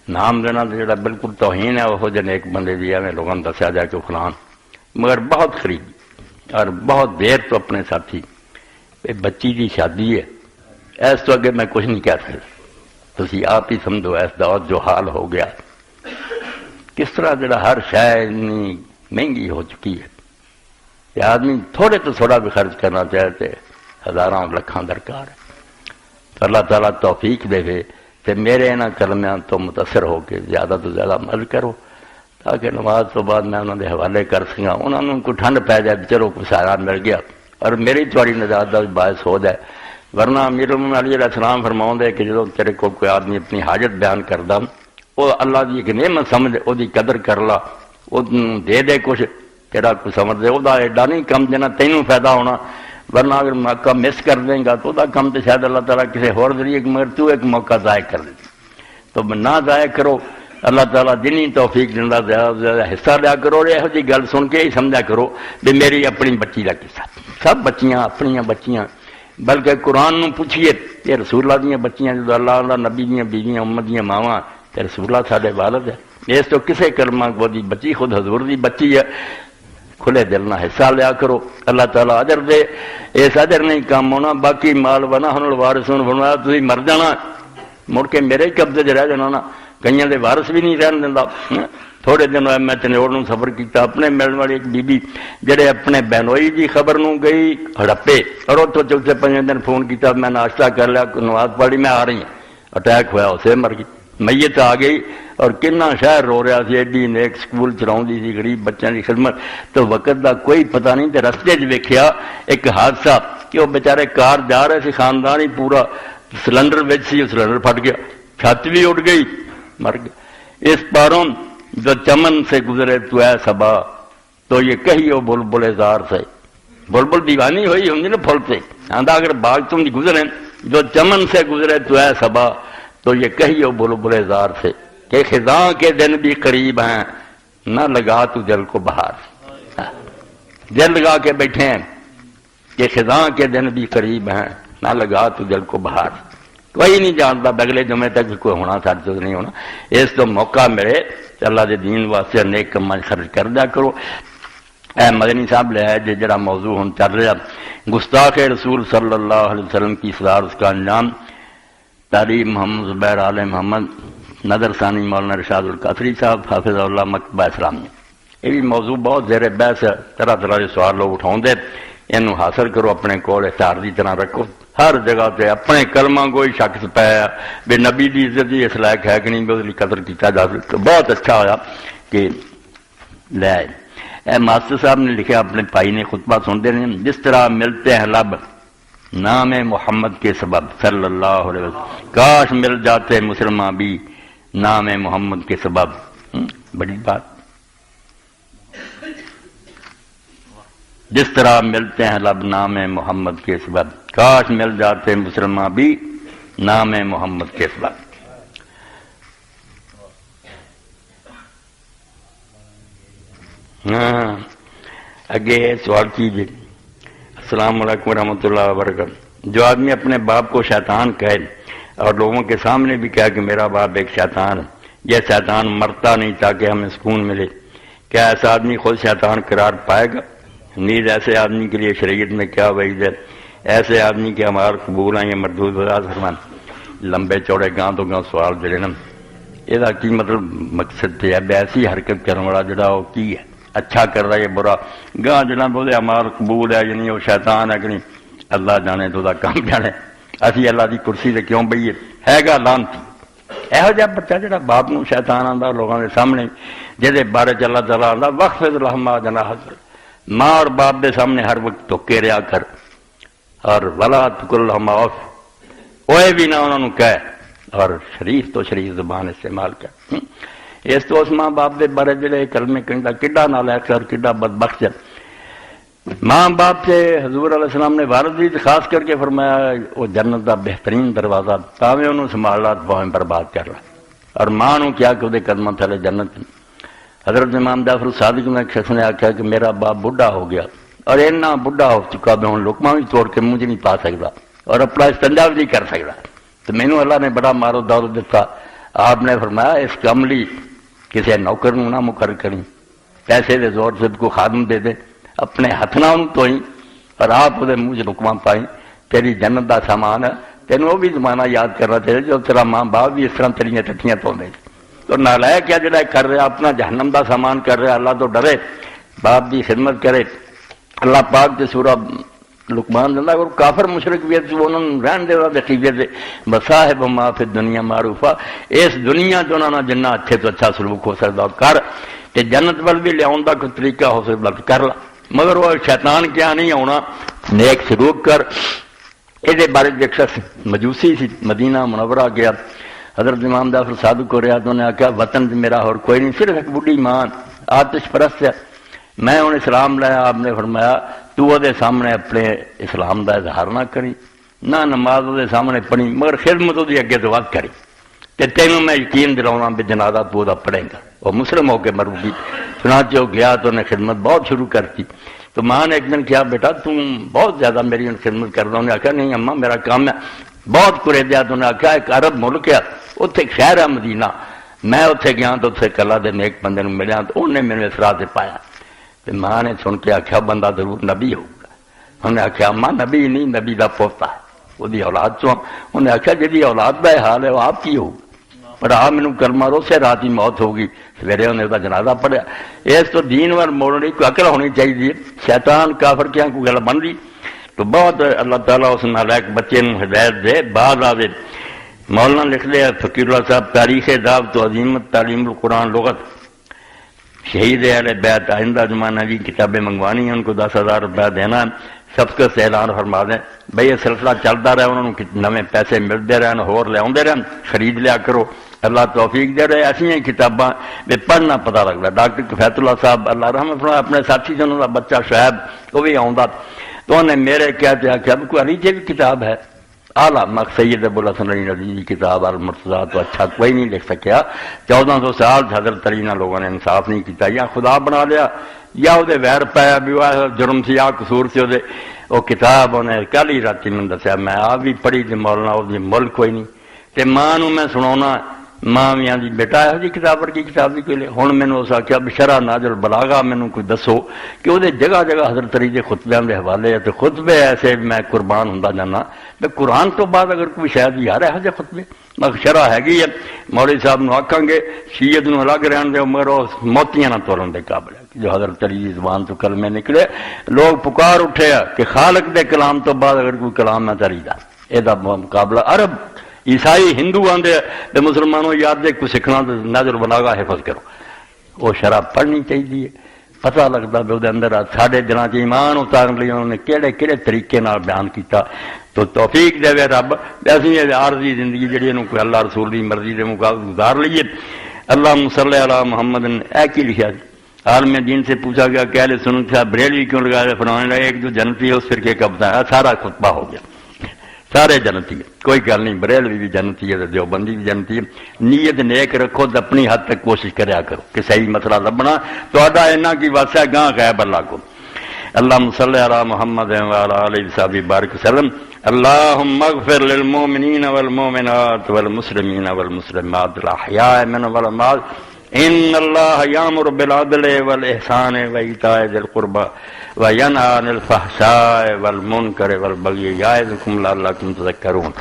نام دینا تو جڑا بالکل توہین ہے وہ جن ایک بندے دی ہے لوگوں نے دسیا جائے کہ فلان، مگر بہت قریب اور بہت دیر تو اپنے ساتھی بچی کی شادی ہے، اس تو اگے میں کچھ نہیں کہہ سکتا، تھی آپ ہی سمجھو اس دور جو حال ہو گیا کس طرح جڑا ہر شے اتنی مہنگی ہو چکی ہے کہ آدمی تھوڑے تو تھوڑا بھی خرچ کرنا چاہتے ہزاراں لکھاں درکار ہے۔ تو اللہ تعالیٰ توفیق دے کہ میرے انہاں کلمیاں تو متاثر ہو کے زیادہ تو زیادہ عمل کرو تاکہ نماز تو بعد میں انہوں نے حوالے کر سکا، انہوں نے کو ٹھنڈ پی جائے چلو کوئی سہارا مل گیا اور میری تھوڑی نجات کا باعث ہو جائے۔ ورنہ امیر المومنین علیہ السلام فرماؤں دے کہ جب تیرے کو کوئی آدمی اپنی حاجت بیان کردا وہ اللہ کی ایک نعمت سمجھ وہ قدر کر لا، وہ دے دے کچھ تیرا کچھ سمجھ دے، وہ ایڈا نہیں کم دینا تینوں فائدہ ہونا، ورنہ اگر موقع مس کر دیں گا تو وہ کم تو شاید اللہ تعالیٰ کسی اور ذریعے مگر تو ایک موقع ضائع کر دیتی، تو نہ ضائع کرو۔ اللہ تعالیٰ جنی توفیق دینا زیادہ سے زیادہ حصہ لیا کرو، اور یہو جی گل سن کے ہی سمجھا کرو بھی میری اپنی بچی کا قصہ، سب بچیاں اپنی بچیاں، بلکہ قرآن نو پوچھیے یہ رسول اللہ دیا بچیاں جدو اللہ اللہ نبی دیا بیویاں امت دیا ماواں تے رسول اللہ ساڈے والد ہے، اس تو کسے کلمہ کو دی بچی خود حضور دی بچی ہے، کھلے دل نہ حصہ لیا کرو، اللہ تعالیٰ اجر دے، اس اجر نہیں کام ہونا، باقی مال بنا ہن وارثوں فرمایا تسی مر جانا مڑ کے میرے ہی قبضے 'چ رہ جانا نا، کئیاں دے وارث بھی نہیں رہن دیندا۔ تھوڑے دن ہوئے میں چنیوڑ نوں سفر کیتا، اپنے ملن والی ایک بی بی جڑے اپنے بہنوئی دی خبر نوں گئی ہڑپے، اور اتوں چوتھے پنجے دن فون کیتا، میں ناشتہ کر لیا، نماز پڑھی، میں آ رہی ہوں، اٹیک ہوا، اسے مر گئی، میت آ گئی، اور کنا شہر رو رہا سی، ایڈی نیک سکول چلاؤندی سی، غریب بچوں کی خدمت، تو وقت دا کوئی پتہ نہیں، تے رستے 'چ ویکھیا ایک حادثہ کہ وہ بیچارے کار جا رہے سی، خاندان ہی پورا سلنڈر وچ سی، سلنڈر پھٹ گیا، چھت بھی اٹھ گئی، مر گیا۔ اس پاروں جو چمن سے گزرے تو اے صبا، تو یہ کہیو بلبل زار سے، بلبل دیوانی ہوئی ہوں نا پھول سے، آندا اگر باغ تم گزرے، جو چمن سے گزرے تو اے صبا، تو یہ کہیو بلبل زار سے کہ خزاں کے دن بھی قریب ہیں، نہ لگا تو دل کو بہار، دل لگا کے بیٹھے ہیں کہ خزاں کے دن بھی قریب ہیں، نہ لگا تو دل کو بہار، کوئی نہیں جانتا اگلے جمعے تک کوئی ہونا ساتھ تو نہیں ہونا، اس تو موقع ملے اللہ دے دین واسطے نیک کماں خرچ کر دیا کرو۔ اے مدنی صاحب لے ہے جڑا موضوع ہم چل رہا، گستاخ رسول صلی اللہ علیہ وسلم کی اصرار، اس کا انجام، تاریخ محمد زبیر آل محمد، نظر ثانی مولانا رشاد القاصری صاحب حافظ اللہ، مکتبہ اسلام میں۔ یہ بھی موضوع بہت زیر بحث ہے، طرح طرح کے سوال لوگ اٹھاؤ دے، یہ حاصل کرو، اپنے کول اشتہار کی طرح رکھو، ہر جگہ تے اپنے کلمہ کوئی شخص پایا بے نبی دی عزت دی اس لائق ہے کہ نہیں، بے قدر کیتا جا سکتا۔ بہت اچھا ہوا کہ لے آئے۔ اے ماسٹر صاحب نے لکھا، اپنے بھائی نے خطبہ سنتے ہیں، جس طرح ملتے ہیں لب نام محمد کے سبب صلی اللہ علیہ وسلم، کاش مل جاتے مسلمان بھی نام محمد کے سبب۔ بڑی بات، جس طرح ملتے ہیں لب نام محمد کے سبب، کاش مل جاتے مسلمان بھی نام محمد کے سبب۔ اگے سوال کیجیے۔ السلام علیکم ورحمۃ اللہ وبرکاتہ۔ جو آدمی اپنے باپ کو شیطان کہے اور لوگوں کے سامنے بھی کہے کہ میرا باپ ایک شیطان ہے، یہ شیطان مرتا نہیں تاکہ ہمیں سکون ملے، کیا ایسا آدمی خود شیطان قرار پائے گا؟ نیز ایسے آدمی کے لیے شریعت میں کیا وعید ہے؟ ایسے آدمی کے ہمارا قبول ہیں یا مردود وراث فرمان؟ لمبے چوڑے گاں تو گاں سوال جڑے نا، یہ کی مطلب مقصد ہے ایسی حرکت کرنے والا جڑا وہ کی ہے، اچھا کر رہا ہے برا، گاں جنا بولے ہمارا قبول ہے یا نہیں، وہ شیطان ہے کہ نہیں، اللہ جانے تو کام جانے، اسی اللہ کی کرسی سے کیوں بئیے، ہے گا لانتی یہو جہا بچہ جڑا باپ نو شیطان آتا لوگوں کے سامنے، جہد بارے اللہ تعالیٰ آتا وقفض لہما جناح الذل، ماں اور باپ کے سامنے ہر وقت ٹوکے رہا کر، اور ولا تقل لہما اف، اوے بھی نہ انہوں نے کہہ، اور شریف تو شریف زبان استعمال کر۔ اس تو اس ماں باپ کے بارے جڑے کلمے کہندا کڈا نالائق اور کڈا بدبخت ہے۔ ماں باپ سے حضور علیہ السلام نے وارث بھی خاص کر کے فرمایا وہ جنت کا بہترین دروازہ، تاویں انہوں سنبھال لا پاویں برباد کر لا، اور ماں نو کیا کہ وہ قدموں تھلے جنت۔ حضرت امام جعفر صادق میں ایک شخص نے آخیا کہ میرا باپ بڈھا ہو گیا، اور اتنا بڈھا ہو چکا میں ہوں لقمہ بھی توڑ کے منہ نہیں پا سکتا اور اپنا استنجا بھی نہیں کر سکتا، تو مینوں اللہ نے بڑا مارو دور دیتا۔ آپ نے فرمایا اس کا عملی کسی نوکر نو نہ مقرر کریں، پیسے دے زور سے کو خادم دے دے، اپنے ہاتھ نہ ان تو ہی، اور آپ وہ منہ سے لقمہ پائیں، تیری جنت کا سامان ہے، تینوں وہ بھی زمانہ یاد کرنا چاہیے جو تیرا ماں باپ بھی اس طرح تیریاں ٹٹیاں دے۔ تو نالائق کیا جڑا کر رہا اپنا جہنم کا سامان کر رہا، اللہ تو ڈرے، باپ کی خدمت کرے۔ اللہ پاک کے سورہ لقمان دینا، اور کافر مشرک بھی انہوں نے رہن دے عقیدے سے بصاحب ما فی دنیا معروفہ، اس دنیا جو انہوں نے جنہ اچھے تو اچھا سلوک ہو سکتا کر، تے جنت وال بھی لیا کا کوئی طریقہ ہو سکتا کر لا، مگر وہ شیطان کیا نہیں آنا، نیک سلوک کر۔ یہ بارے ایک شخص مجوسی سی مدینہ منورہ گیا، حضرت امام جعفر صادق کو رہا تو انہیں آخیا وطن میرا اور کوئی نہیں، صرف ایک بڈھی ماں آتش پرست ہے، میں انہیں اسلام لایا۔ آپ نے فرمایا تو وہ سامنے اپنے اسلام کا اظہار نہ کری، نہ نماز وہ سامنے پڑھی، مگر خدمت وہ اگے تو ود کری، کہ تینوں میں یقین دلاؤں بھی جنازہ تو وہ پڑھے گا، وہ مسلم ہو کے مرو گی۔ چنانچہ وہ گیا تو انہیں خدمت بہت شروع کرتی، تو ماں نے ایک دن کیا بیٹا تم بہت زیادہ میری خدمت کر رہا ہوں، انہیں آخیا نہیں اماں میرا کام ہے، بہت کرے دیا۔ تو انہیں آخیا ایک عرب ملک ہے، اتنے ایک شہر ہے مدینہ، میں اتنے گیا تو اتنے کلا دے نیک بندے ملیا، تو انہیں میرے اس راہ سے پایا، ماں نے سن کے آخیا بندہ ضرور نبی ہوگا. انہیں آخیا ماں نبی نہیں، نبی کا پوتا ہے، وہی اولاد چوں. انہیں آخیا جی اولاد کا حال ہے وہ آپ کی ہوگا. پر آ مینو کلمہ روسے رات ہی موت ہوگی. سویرے انہیں وہ جنازہ پڑھیا. اس تو دین وال موڑنے کوئی عقل ہونی چاہیے. شیطان کافر کیا کوئی گل بن رہی تو بہت اللہ تعالیٰ اس نالائق بچے نو ہدایت دے. بعد آوے مولانا لکھ دے فقیر اللہ صاحب تاریخ دعوت و عظیمت تعلیم القرآن لغت شہید اہل بیت آئندہ زمانہ بھی کتابیں منگوانی ہیں، ان کو 10,000 روپیہ دینا ہے. سبقت سے اعلان فرما دیں بھئی یہ سلسلہ چلتا رہے، انہوں نے نویں پیسے ملتے رہن، ہور لے آتے رہن، خرید لیا کرو. اللہ توفیق دے رہے. ایسی کتاباں بھی پڑھنا پتہ لگتا. ڈاکٹر کفایت اللہ صاحب اللہ رحمت فرمائے اپنے ساتھی سے انہوں کا بچہ شعیب وہ بھی آؤں تو انہیں میرے کہتے ہیں کہ کوئی علی بھی کتاب ہے. اعلیٰ سید ابو الحسن علی ندوی کی کتاب المرتضیٰ تو اچھا کوئی نہیں لکھ سکیا. 1400 سال حضرت علی نے لوگوں نے انصاف نہیں کیتا، یا خدا بنا لیا یا وہ ویر پایا بھی وہ جرم سے یا قصور سے وہ کتاب انہیں کل ہی رات میں دسیا میں آپ بھی پڑھی تو مولانا وہ ملک کوئی نہیں. تو ماں میں سنا ماں بھی آدھی بیٹا یہو جی کتاب ورگی کتاب بھی کوئی لے. ہوں مینوں اس آخیا بھی شرح ناجل بلاغا مینوں کوئی دسو کہ وہ جگہ جگہ حضرت علی کے خطبیاں کے حوالے ہے. تو خطبے ایسے میں قربان ہوں جانا میں قرآن تو بعد اگر کوئی شاید یار یہو جہ خطبے میں شرح ہے. مولوی صاحب نو آکھاں گے شیعت نو الگ رہن دے مگر وہ موتیاں نہ تولن دے قابل ہے جو حضرت علی کی زبان تو کلمے نکلے. لوگ پکار اٹھے کہ خالق دے کلام تو بعد اگر کوئی کلام نہ چلی دا یہ مقابلہ. عرب عیسائی ہندو آدھے مسلمانوں یاد دے کوئی سیکھنا نظر بلاغا حفظ کرو. وہ شرح پڑھنی چاہیے. پتہ لگتا بھی وہ اندر ساڈے دلوں چ ایمان اتارن لیے انہوں نے کہڑے کہڑے طریقے نال بیان کیتا. تو توفیق دے رب اسی عارضی زندگی جہی کوئی اللہ رسول کی مرضی کے مقابل گزار لیے. اللہ صلی علی محمد اے کی لکھا عالم دین سے پوچھا گیا کہ اہل سنت سے بریلوی کیوں لگایا؟ فرمانے لگا ایک جو جنتی ہے اس فرقے کا بتایا. سارا خطبہ ہو گیا. سارے جنتی ہے، کوئی گل نہیں. بریلوی بھی جنتی ہے، دیوبندی بھی جنتی ہے. نیت نیک رکھو تو اپنی حد تک کوشش کریا کرو کہ صحیح مسئلہ لبنا تو اینا کی واسطہ ہے گاں غیب اللہ کو. اللہم صلی علی محمد وعلی آلہ وصحبہ بارک وسلم. اللہم اغفر للمؤمنین والمؤمنات والمسلمین والمسلمات الاحیاء منهم والاموات. ان اللہ یامر بالعدل والاحسان وایتاء ذی القربى وینہی عن الفحشاء والمنکر والبغی یعظکم لعلکم تذکرون.